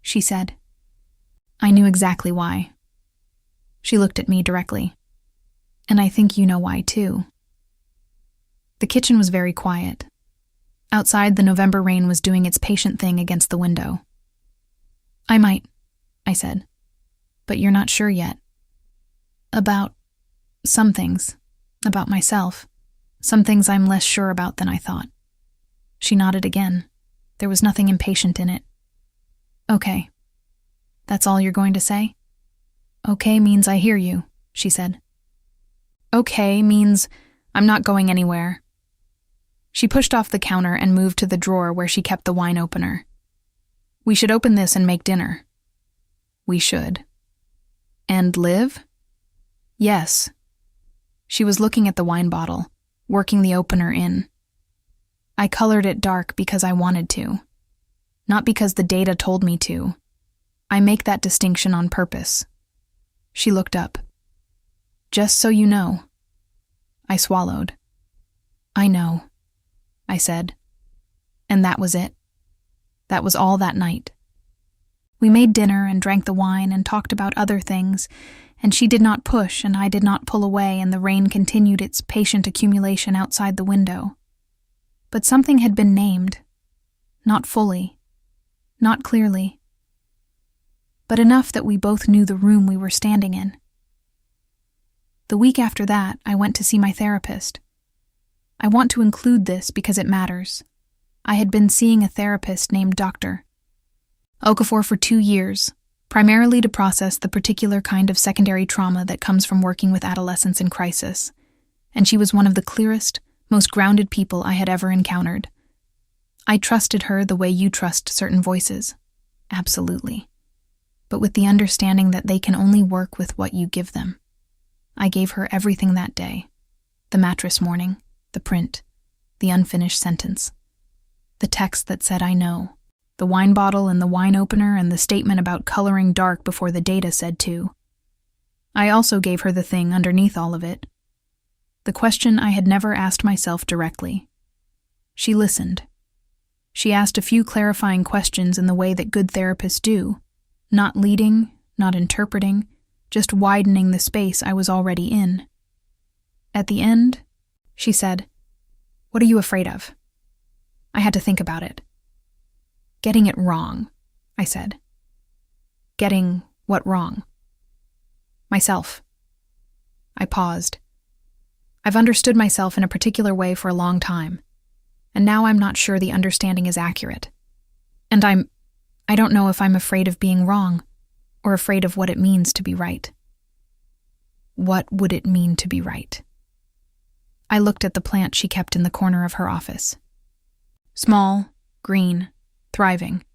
Speaker 1: she said. I knew exactly why. She looked at me directly. And I think you know why, too. The kitchen was very quiet. Outside, the November rain was doing its patient thing against the window. I might, I said. But you're not sure yet. About some things. About myself. Some things I'm less sure about than I thought. She nodded again. There was nothing impatient in it. Okay. That's all you're going to say? Okay means I hear you, she said. Okay means I'm not going anywhere. She pushed off the counter and moved to the drawer where she kept the wine opener. We should open this and make dinner. We should. And live? Yes. She was looking at the wine bottle, working the opener in. I colored it dark because I wanted to. Not because the data told me to. I make that distinction on purpose. She looked up. Just so you know. I swallowed. I know, I said. And that was it. That was all that night. We made dinner and drank the wine and talked about other things, and she did not push and I did not pull away, and the rain continued its patient accumulation outside the window. But something had been named. Not fully. Not clearly. But enough that we both knew the room we were standing in. The week after that, I went to see my therapist. I want to include this because it matters. I had been seeing a therapist named Dr. Okafor for 2 years, primarily to process the particular kind of secondary trauma that comes from working with adolescents in crisis, and she was one of the clearest, most grounded people I had ever encountered. I trusted her the way you trust certain voices. Absolutely. But with the understanding that they can only work with what you give them. I gave her everything that day. The mattress morning, the print, the unfinished sentence. The text that said I know. The wine bottle and the wine opener and the statement about coloring dark before the data said to. I also gave her the thing underneath all of it. The question I had never asked myself directly. She listened. She asked a few clarifying questions in the way that good therapists do, not leading, not interpreting, just widening the space I was already in. At the end, she said, "What are you afraid of?" I had to think about it. "Getting it wrong," I said. "Getting what wrong?" "Myself." I paused. I've understood myself in a particular way for a long time, and now I'm not sure the understanding is accurate. And I don't know if I'm afraid of being wrong, or afraid of what it means to be right. What would it mean to be right? I looked at the plant she kept in the corner of her office. Small, green, thriving.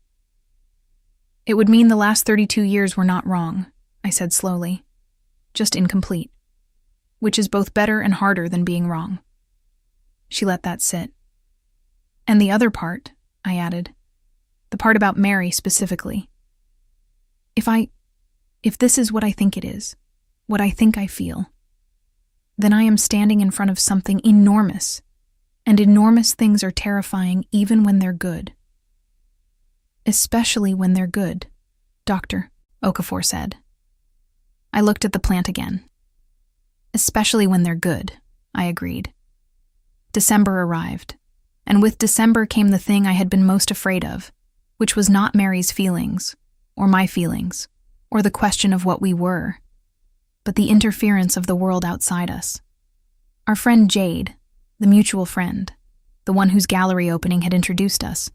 Speaker 1: It would mean the last 32 years were not wrong, I said slowly. Just incomplete. Which is both better and harder than being wrong. She let that sit. And the other part, I added. The part about Mary specifically. If this is what I think it is, what I think I feel, then I am standing in front of something enormous, and enormous things are terrifying even when they're good. Especially when they're good, Dr. Okafor said. I looked at the plant again. Especially when they're good, I agreed. December arrived, and with December came the thing I had been most afraid of, which was not Mary's feelings, or my feelings, or the question of what we were, but the interference of the world outside us. Our friend Jade, the mutual friend, the one whose gallery opening had introduced us,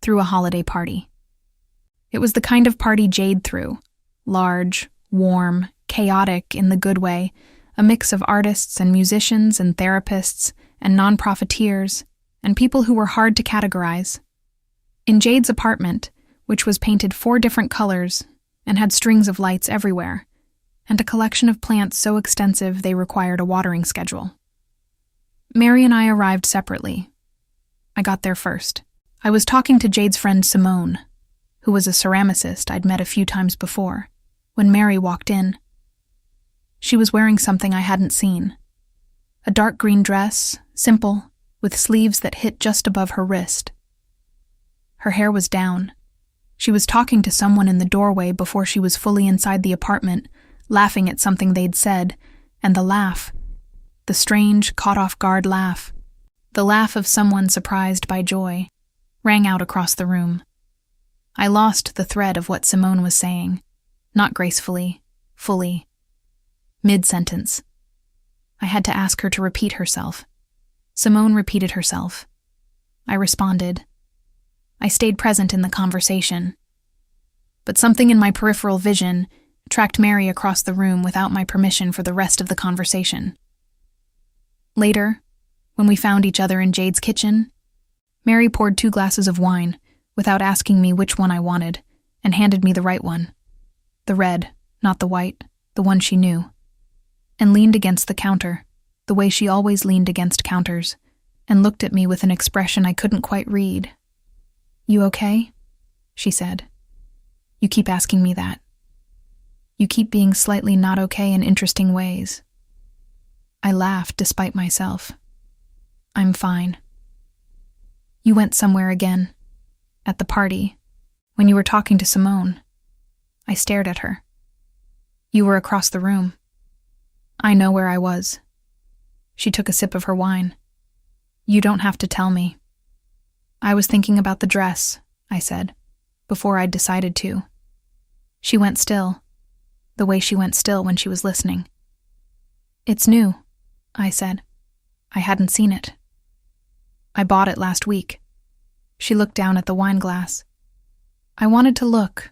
Speaker 1: threw a holiday party. It was the kind of party Jade threw, large, warm, chaotic in the good way, a mix of artists and musicians and therapists and non-profiteers and people who were hard to categorize. In Jade's apartment, which was painted 4 different colors and had strings of lights everywhere, and a collection of plants so extensive they required a watering schedule. Mary and I arrived separately. I got there first. I was talking to Jade's friend Simone, who was a ceramicist I'd met a few times before, when Mary walked in. She was wearing something I hadn't seen. A dark green dress, simple, with sleeves that hit just above her wrist. Her hair was down. She was talking to someone in the doorway before she was fully inside the apartment, laughing at something they'd said, and the laugh, the strange, caught-off-guard laugh, the laugh of someone surprised by joy, rang out across the room. I lost the thread of what Simone was saying, not gracefully, fully. Mid-sentence. I had to ask her to repeat herself. Simone repeated herself. I responded. I stayed present in the conversation. But something in my peripheral vision tracked Mary across the room without my permission for the rest of the conversation. Later, when we found each other in Jade's kitchen, Mary poured 2 glasses of wine without asking me which one I wanted and handed me the right one. The red, not the white, the one she knew. And leaned against the counter, the way she always leaned against counters, and looked at me with an expression I couldn't quite read. "You okay?" she said. "You keep asking me that. You keep being slightly not okay in interesting ways." I laughed despite myself. "I'm fine." "You went somewhere again. At the party, when you were talking to Simone." I stared at her. "You were across the room." "I know where I was." She took a sip of her wine. "You don't have to tell me." "I was thinking about the dress," I said, before I'd decided to. She went still, the way she went still when she was listening. "It's new," I said. "I hadn't seen it." "I bought it last week." She looked down at the wine glass. "I wanted to look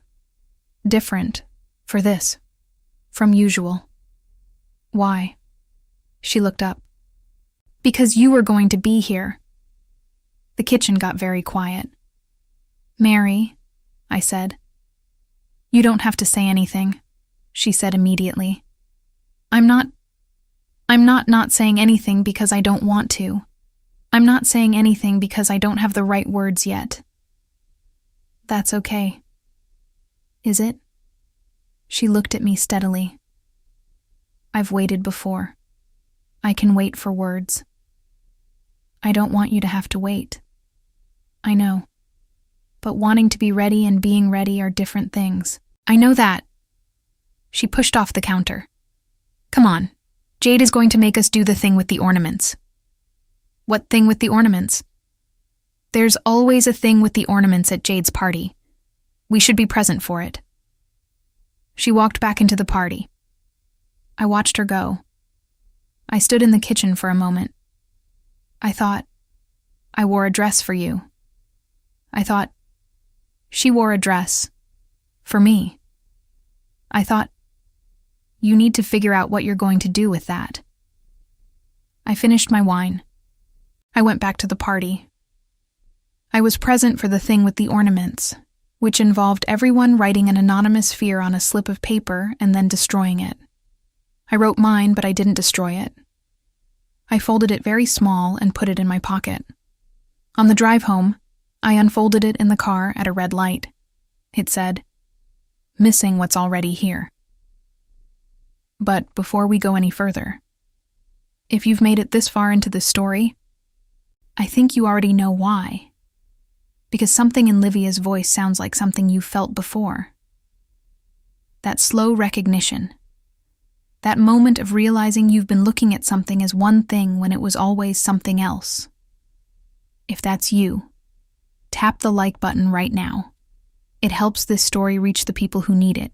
Speaker 1: different for this, from usual." "Why?" She looked up. "Because you were going to be here." The kitchen got very quiet. "Mary," I said. "You don't have to say anything," she said immediately. I'm not saying anything because I don't want to. I'm not saying anything because I don't have the right words yet." "That's okay." "Is it?" She looked at me steadily. "I've waited before. I can wait for words." "I don't want you to have to wait." "I know. But wanting to be ready and being ready are different things." "I know that." She pushed off the counter. "Come on. Jade is going to make us do the thing with the ornaments." "What thing with the ornaments?" "There's always a thing with the ornaments at Jade's party. We should be present for it." She walked back into the party. I watched her go. I stood in the kitchen for a moment. I thought, I wore a dress for you. I thought, she wore a dress for me. I thought, You need to figure out what you're going to do with that. I finished my wine. I went back to the party. I was present for the thing with the ornaments, which involved everyone writing an anonymous fear on a slip of paper and then destroying it. I wrote mine, but I didn't destroy it. I folded it very small and put it in my pocket. On the drive home, I unfolded it in the car at a red light. It said, "Missing what's already here." But before we go any further, if you've made it this far into this story, I think you already know why. Because something in Livia's voice sounds like something you felt before. That slow recognition. That moment of realizing you've been looking at something as one thing when it was always something else. If that's you, tap the like button right now. It helps this story reach the people who need it.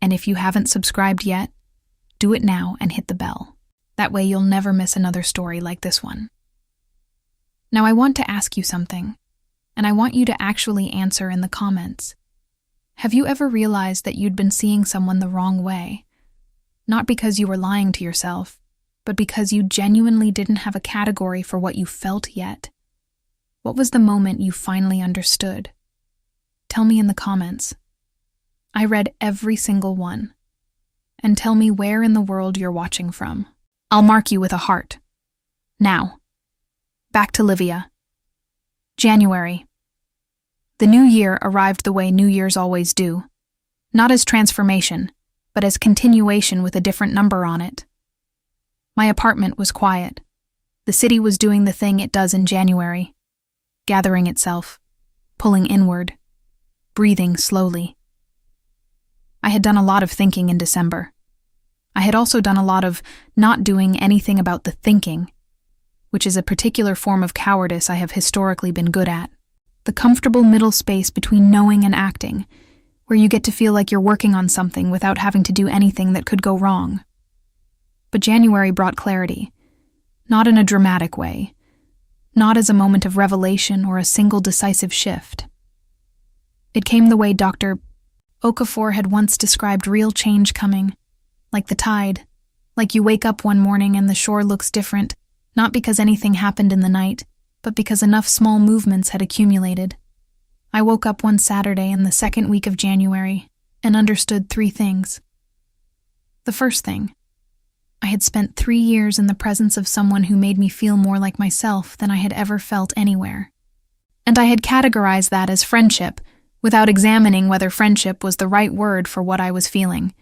Speaker 1: And if you haven't subscribed yet, do it now and hit the bell. That way you'll never miss another story like this one. Now I want to ask you something, and I want you to actually answer in the comments. Have you ever realized that you'd been seeing someone the wrong way? Not because you were lying to yourself, but because you genuinely didn't have a category for what you felt yet. What was the moment you finally understood? Tell me in the comments. I read every single one. And tell me where in the world you're watching from. I'll mark you with a heart. Now, back to Livia. January. The new year arrived the way New Year's always do. Not as transformation, but as continuation with a different number on it. My apartment was quiet. The city was doing the thing it does in January, gathering itself, pulling inward, breathing slowly. I had done a lot of thinking in December. I had also done a lot of not doing anything about the thinking, which is a particular form of cowardice I have historically been good at. The comfortable middle space between knowing and acting, where you get to feel like you're working on something without having to do anything that could go wrong. But January brought clarity, not in a dramatic way, not as a moment of revelation or a single decisive shift. It came the way Dr. Okafor had once described real change coming, like the tide, like you wake up one morning and the shore looks different, not because anything happened in the night, but because enough small movements had accumulated. I woke up one Saturday in the second week of January and understood 3 things. The first thing, I had spent 3 years in the presence of someone who made me feel more like myself than I had ever felt anywhere. And I had categorized that as friendship, without examining whether friendship was the right word for what I was feeling.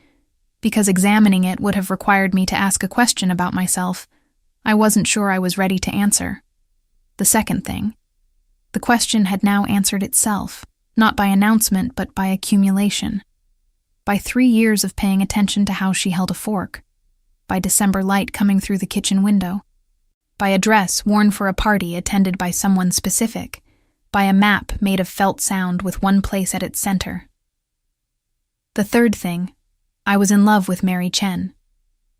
Speaker 1: Because examining it would have required me to ask a question about myself I wasn't sure I was ready to answer. The second thing, the question had now answered itself, not by announcement but by accumulation. By 3 years of paying attention to how she held a fork. By December light coming through the kitchen window. By a dress worn for a party attended by someone specific. By a map made of felt sound with one place at its center. The third thing, I was in love with Mary Chen.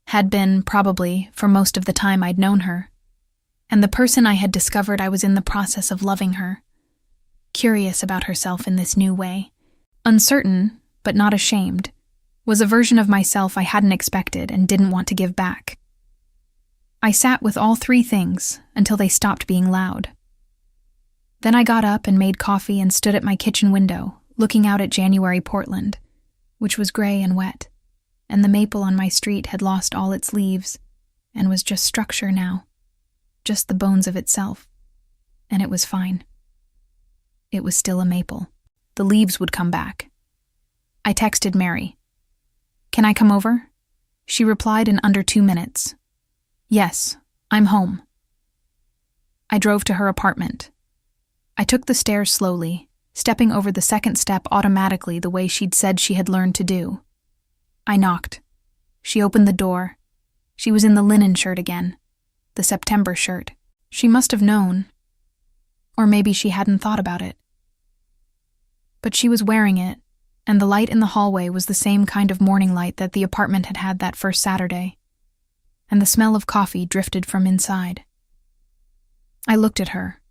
Speaker 1: Had been, probably, for most of the time I'd known her. And the person I had discovered I was in the process of loving her. Curious about herself in this new way. Uncertain, but not ashamed, was a version of myself I hadn't expected and didn't want to give back. I sat with all 3 things until they stopped being loud. Then I got up and made coffee and stood at my kitchen window, looking out at January Portland, which was gray and wet, and the maple on my street had lost all its leaves and was just structure now, just the bones of itself, and it was fine. It was still a maple. The leaves would come back. I texted Mary. "Can I come over?" She replied in under 2 minutes. "Yes, I'm home." I drove to her apartment. I took the stairs slowly, stepping over the second step automatically the way she'd said she had learned to do. I knocked. She opened the door. She was in the linen shirt again, the September shirt. She must have known. Or maybe she hadn't thought about it. But she was wearing it, and the light in the hallway was the same kind of morning light that the apartment had had that first Saturday, and the smell of coffee drifted from inside. I looked at her.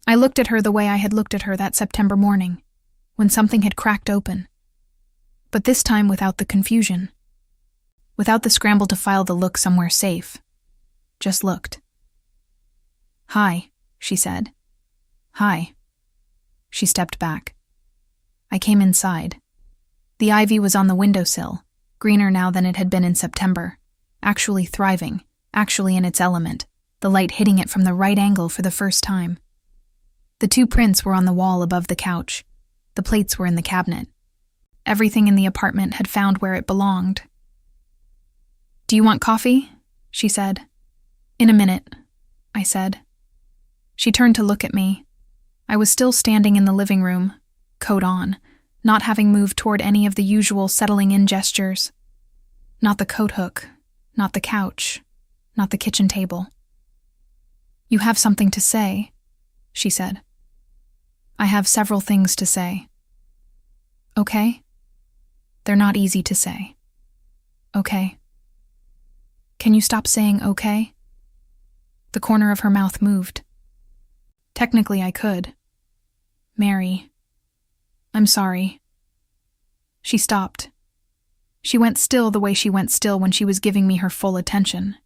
Speaker 1: I looked at her the way I had looked at her that September morning, when something had cracked open. But this time without the confusion. without the scramble to file the look somewhere safe. Just looked. "Hi," she said. "Hi." She stepped back. I came inside. The ivy was on the windowsill, greener now than it had been in September, actually thriving, actually in its element, the light hitting it from the right angle for the first time. The 2 prints were on the wall above the couch. The plates were in the cabinet. Everything in the apartment had found where it belonged. "Do you want coffee?" she said. "In a minute," I said. She turned to look at me. I was still standing in the living room, coat on, not having moved toward any of the usual settling-in gestures. Not the coat hook, not the couch, not the kitchen table. "You have something to say," she said. "I have several things to say." "Okay?" "They're not easy to say." "Okay." "Can you stop saying okay?" The corner of her mouth moved. Technically, I could. "Mary, I'm sorry." She stopped. She went still the way she went still when she was giving me her full attention.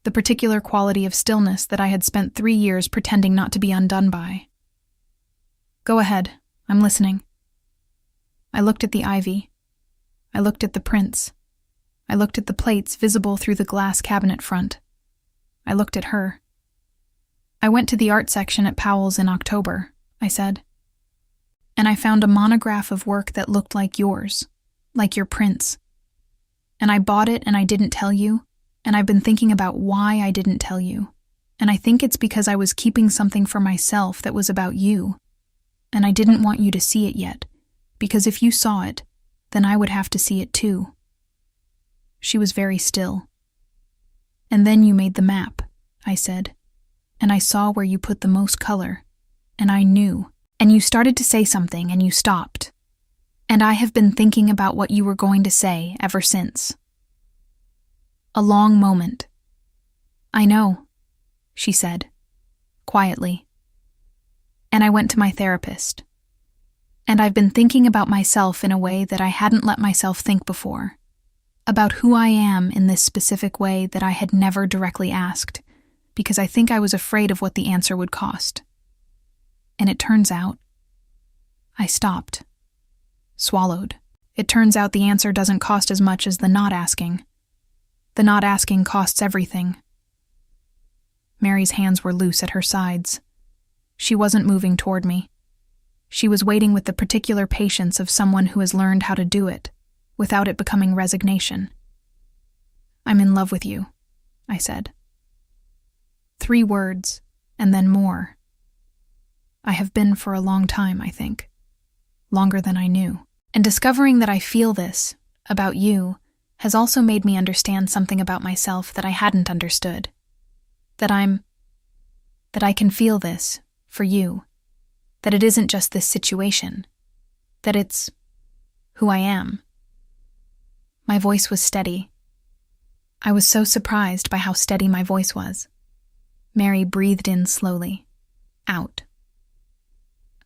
Speaker 1: The particular quality of stillness that I had spent 3 years pretending not to be undone by. "Go ahead, I'm listening." I looked at the ivy. I looked at the prints. I looked at the plates visible through the glass cabinet front. I looked at her. "I went to the art section at Powell's in October," I said. "And I found a monograph of work that looked like yours, like your prints. And I bought it and I didn't tell you, and I've been thinking about why I didn't tell you. And I think it's because I was keeping something for myself that was about you. And I didn't want you to see it yet, because if you saw it, then I would have to see it too." She was very still. "And then you made the map," I said. "And I saw where you put the most color. And I knew. And you started to say something and you stopped. And I have been thinking about what you were going to say ever since." A long moment. "I know," she said, quietly. "And I went to my therapist. And I've been thinking about myself in a way that I hadn't let myself think before. About who I am in this specific way that I had never directly asked, because I think I was afraid of what the answer would cost. And it turns out..." I stopped. Swallowed. "It turns out the answer doesn't cost as much as the not asking. The not asking costs everything." Mary's hands were loose at her sides. She wasn't moving toward me. She was waiting with the particular patience of someone who has learned how to do it, without it becoming resignation. "I'm in love with you," I said. 3 words, and then more. I have been for a long time, I think. Longer than I knew. And discovering that I feel this, about you, has also made me understand something about myself that I hadn't understood. That I can feel this, for you. That it isn't just this situation. That it's who I am. My voice was steady. I was so surprised by how steady my voice was. Mary breathed in slowly. Out.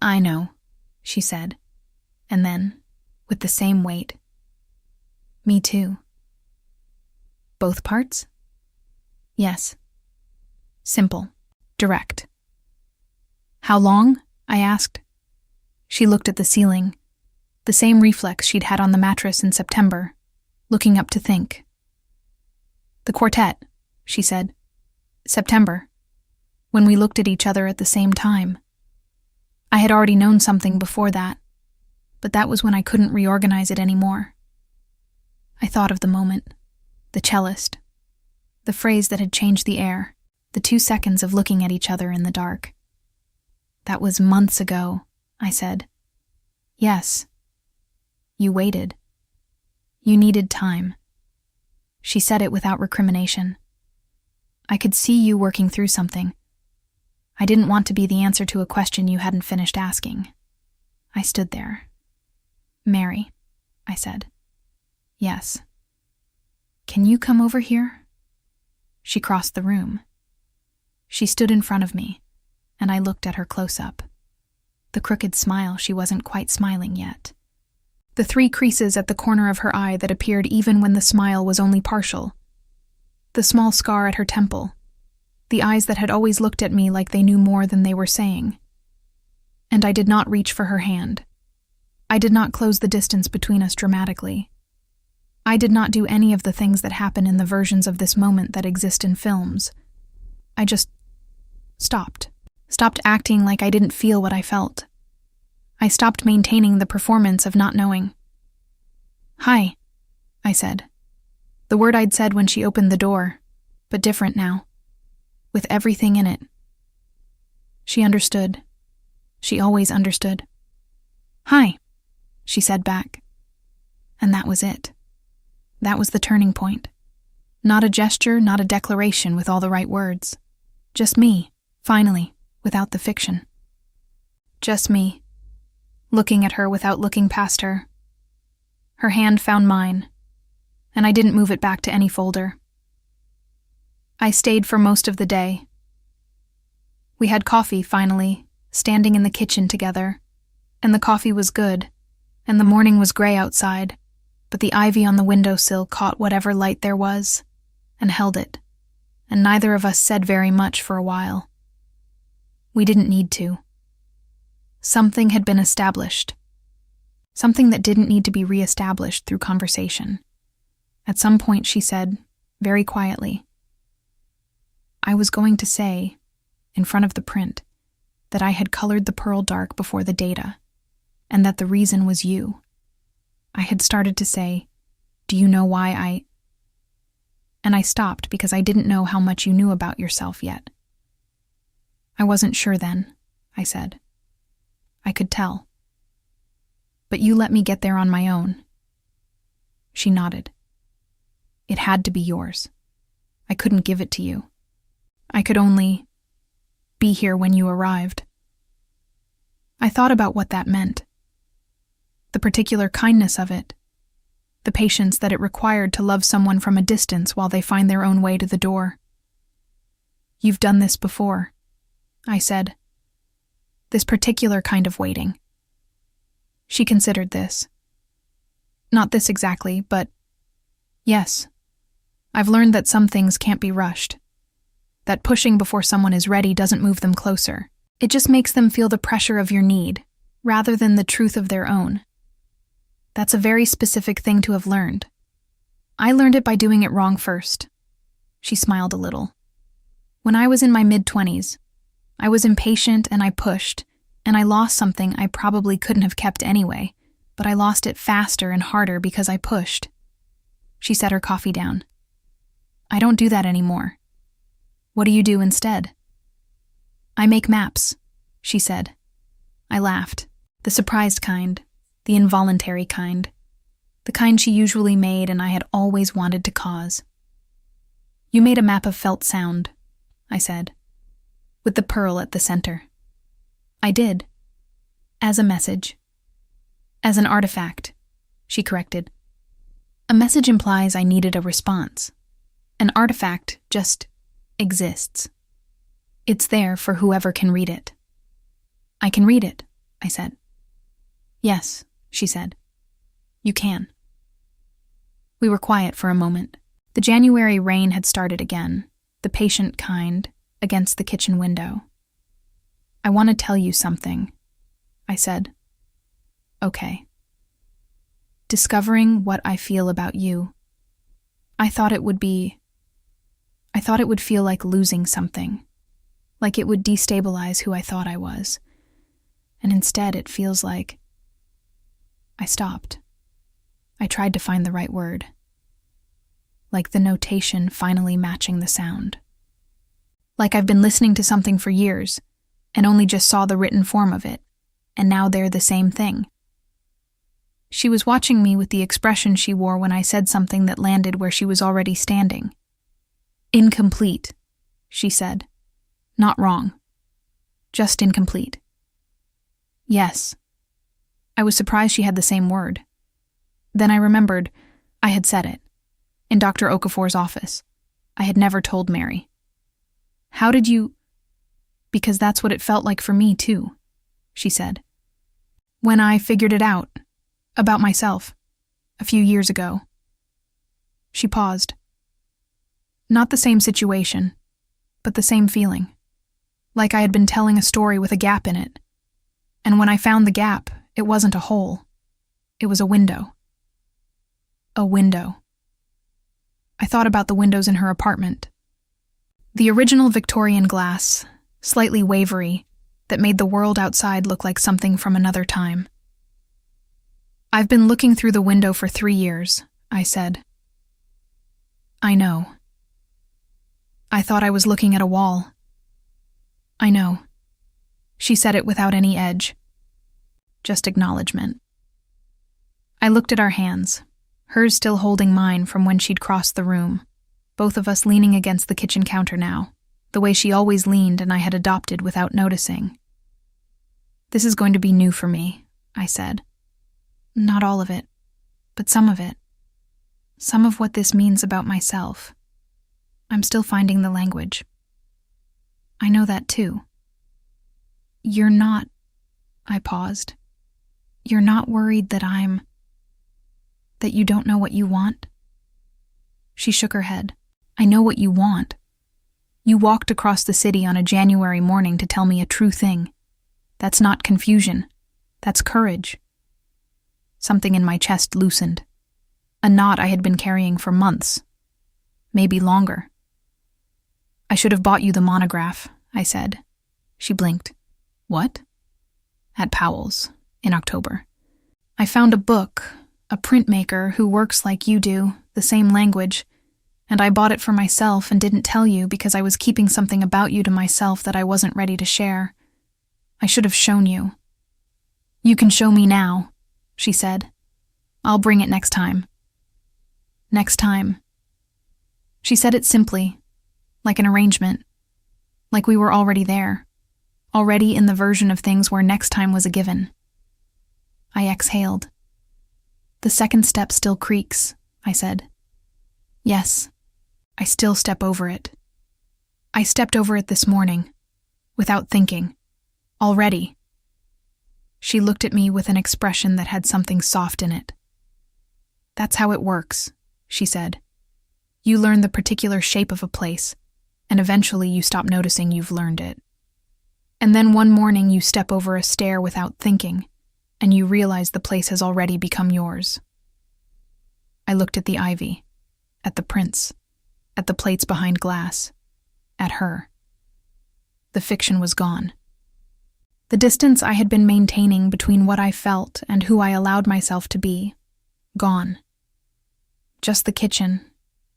Speaker 1: "I know," she said. And then, with the same weight, "Me too." "Both parts?" "Yes." Simple. Direct. "How long?" I asked. She looked at the ceiling, the same reflex she'd had on the mattress in September, looking up to think. "The quartet," she said. "September. When we looked at each other at the same time. I had already known something before that, but that was when I couldn't reorganize it anymore." I thought of the moment, the cellist, the phrase that had changed the air, the 2 seconds of looking at each other in the dark. "That was months ago," I said. "Yes. You waited. You needed time." She said it without recrimination. "I could see you working through something. I didn't want to be the answer to a question you hadn't finished asking." I stood there. "Mary," I said. "Yes." "Can you come over here?" She crossed the room. She stood in front of me, and I looked at her close up. The crooked smile she wasn't quite smiling yet. The 3 creases at the corner of her eye that appeared even when the smile was only partial. The small scar at her temple. The eyes that had always looked at me like they knew more than they were saying. And I did not reach for her hand. I did not close the distance between us dramatically. I did not do any of the things that happen in the versions of this moment that exist in films. I just stopped. Stopped acting like I didn't feel what I felt. I stopped maintaining the performance of not knowing. "Hi," I said. The word I'd said when she opened the door, but different now. With everything in it. She understood. She always understood. "Hi," she said back. And that was it. That was the turning point. Not a gesture, not a declaration with all the right words. Just me, finally, without the fiction. Just me, looking at her without looking past her. Her hand found mine, and I didn't move it back to any folder. I stayed for most of the day. We had coffee, finally, standing in the kitchen together, and the coffee was good, and the morning was gray outside, but the ivy on the windowsill caught whatever light there was, and held it, and neither of us said very much for a while. We didn't need to. Something had been established. Something that didn't need to be re-established through conversation. At some point she said, very quietly, "I was going to say, in front of the print, that I had colored the pearl dark before the data, and that the reason was you. I had started to say, do you know why I..." And I stopped because I didn't know how much you knew about yourself yet. "I wasn't sure then," I said. "I could tell. But you let me get there on my own." She nodded. "It had to be yours. I couldn't give it to you. I could only be here when you arrived." I thought about what that meant. The particular kindness of it. The patience that it required to love someone from a distance while they find their own way to the door. "You've done this before," I said. "This particular kind of waiting." She considered this. "Not this exactly, but yes. I've learned that some things can't be rushed. That pushing before someone is ready doesn't move them closer. It just makes them feel the pressure of your need, rather than the truth of their own. That's a very specific thing to have learned. I learned it by doing it wrong first." She smiled a little. "When I was in my mid-20s, I was impatient and I pushed, and I lost something I probably couldn't have kept anyway, but I lost it faster and harder because I pushed." She set her coffee down. "I don't do that anymore. What do you do instead?" "I make maps," she said. I laughed. The surprised kind, the involuntary kind, the kind she usually made and I had always wanted to cause. "You made a map of felt sound," I said, "with the pearl at the center." "I did. As a message." "As an artifact," she corrected. "A message implies I needed a response. An artifact just exists. It's there for whoever can read it." "I can read it," I said. "Yes," she said. "You can." We were quiet for a moment. The January rain had started again, the patient kind, against the kitchen window. "I want to tell you something," I said. "Okay." "Discovering what I feel about you. I thought it would feel like losing something, like it would destabilize who I thought I was. And instead it feels like..." I stopped. I tried to find the right word. Like the notation finally matching the sound. Like I've been listening to something for years, and only just saw the written form of it, and now they're the same thing. She was watching me with the expression she wore when I said something that landed where she was already standing. "Incomplete," she said. "Not wrong. Just incomplete." "Yes." I was surprised she had the same word. Then I remembered I had said it. In Dr. Okafor's office. I had never told Mary. "How did you..." "Because that's what it felt like for me, too," she said. "When I figured it out, About myself. A few years ago. She paused. Not the same situation, but the same feeling. Like I had been telling a story with a gap in it. And when I found the gap, it wasn't a hole. It was a window. A window. I thought about the windows in her apartment. The original Victorian glass, slightly wavery, that made the world outside look like something from another time. I've been looking through the window for 3 years, I said. I know. I thought I was looking at a wall. I know. She said it without any edge. Just acknowledgement. I looked at our hands, hers still holding mine from when she'd crossed the room, both of us leaning against the kitchen counter now, the way she always leaned and I had adopted without noticing. This is going to be new for me, I said. Not all of it, but some of it. Some of what this means about myself. I'm still finding the language. I know that too. You're not, I paused. You're not worried that that you don't know what you want? She shook her head. I know what you want. You walked across the city on a January morning to tell me a true thing. That's not confusion. That's courage. Something in my chest loosened. A knot I had been carrying for months. Maybe longer. I should have bought you the monograph, I said. She blinked. What? At Powell's, in October. I found a book, a printmaker who works like you do, the same language, and I bought it for myself and didn't tell you because I was keeping something about you to myself that I wasn't ready to share. I should have shown you. You can show me now, she said. I'll bring it next time. Next time. She said it simply, like an arrangement, like we were already there, already in the version of things where next time was a given. I exhaled. The second step still creaks, I said. Yes, I still step over it. I stepped over it this morning, without thinking, already. She looked at me with an expression that had something soft in it. That's how it works, she said. You learn the particular shape of a place, and eventually you stop noticing you've learned it. And then one morning you step over a stair without thinking, and you realize the place has already become yours. I looked at the ivy, at the prints, at the plates behind glass, at her. The fiction was gone. The distance I had been maintaining between what I felt and who I allowed myself to be, gone. Just the kitchen,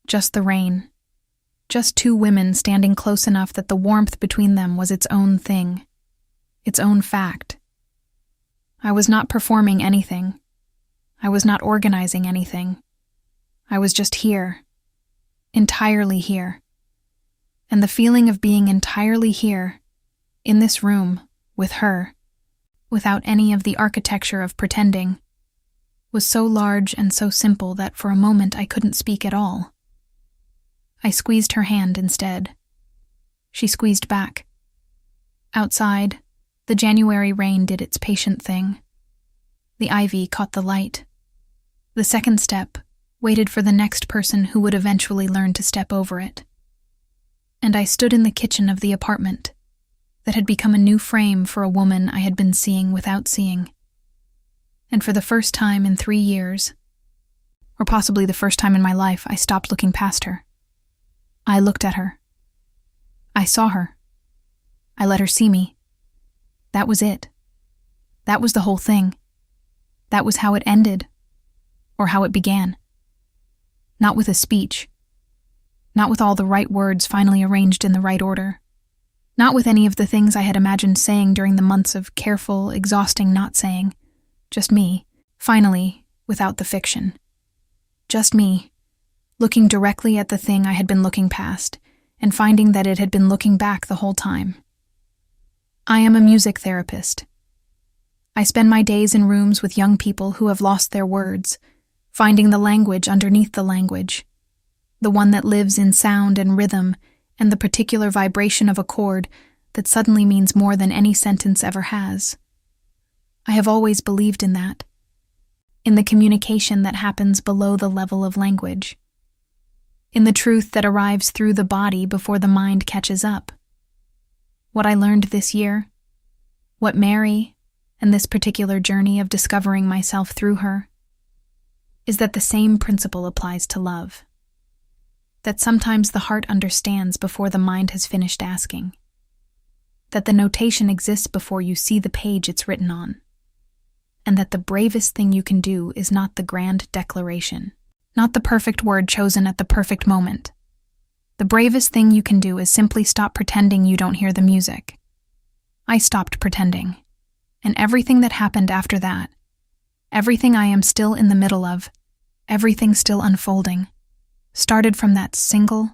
Speaker 1: just the rain, just 2 women standing close enough that the warmth between them was its own thing, its own fact. I was not performing anything. I was not organizing anything. I was just here, entirely here. And the feeling of being entirely here, in this room, with her, without any of the architecture of pretending, was so large and so simple that for a moment I couldn't speak at all. I squeezed her hand instead. She squeezed back. Outside, the January rain did its patient thing. The ivy caught the light. The second step waited for the next person who would eventually learn to step over it. And I stood in the kitchen of the apartment that had become a new frame for a woman I had been seeing without seeing. And for the first time in 3 years, or possibly the first time in my life, I stopped looking past her. I looked at her. I saw her. I let her see me. That was it. That was the whole thing. That was how it ended, or how it began. Not with a speech. Not with all the right words finally arranged in the right order. Not with any of the things I had imagined saying during the months of careful, exhausting not saying. Just me, finally, without the fiction. Just me, looking directly at the thing I had been looking past, and finding that it had been looking back the whole time. I am a music therapist. I spend my days in rooms with young people who have lost their words, finding the language underneath the language, the one that lives in sound and rhythm and the particular vibration of a chord that suddenly means more than any sentence ever has. I have always believed in that. in the communication that happens below the level of language, in the truth that arrives through the body before the mind catches up. What I learned this year, what Mary, and this particular journey of discovering myself through her, is that the same principle applies to love. That sometimes the heart understands before the mind has finished asking. That the notation exists before you see the page it's written on. And that the bravest thing you can do is not the grand declaration, not the perfect word chosen at the perfect moment. The bravest thing you can do is simply stop pretending you don't hear the music. I stopped pretending. And everything that happened after that, everything I am still in the middle of, everything still unfolding, started from that single,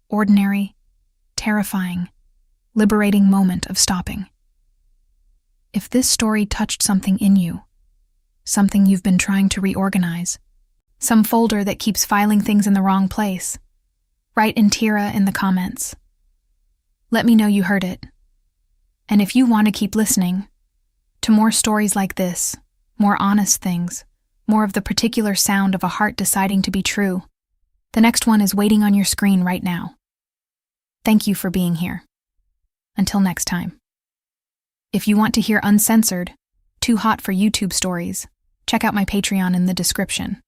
Speaker 1: ordinary, terrifying, liberating moment of stopping. If this story touched something in you, something you've been trying to reorganize, some folder that keeps filing things in the wrong place, write Intira in the comments. Let me know you heard it. And if you want to keep listening to more stories like this, more honest things, more of the particular sound of a heart deciding to be true, the next one is waiting on your screen right now. Thank you for being here. Until next time. If you want to hear uncensored, too hot for YouTube stories, check out my Patreon in the description.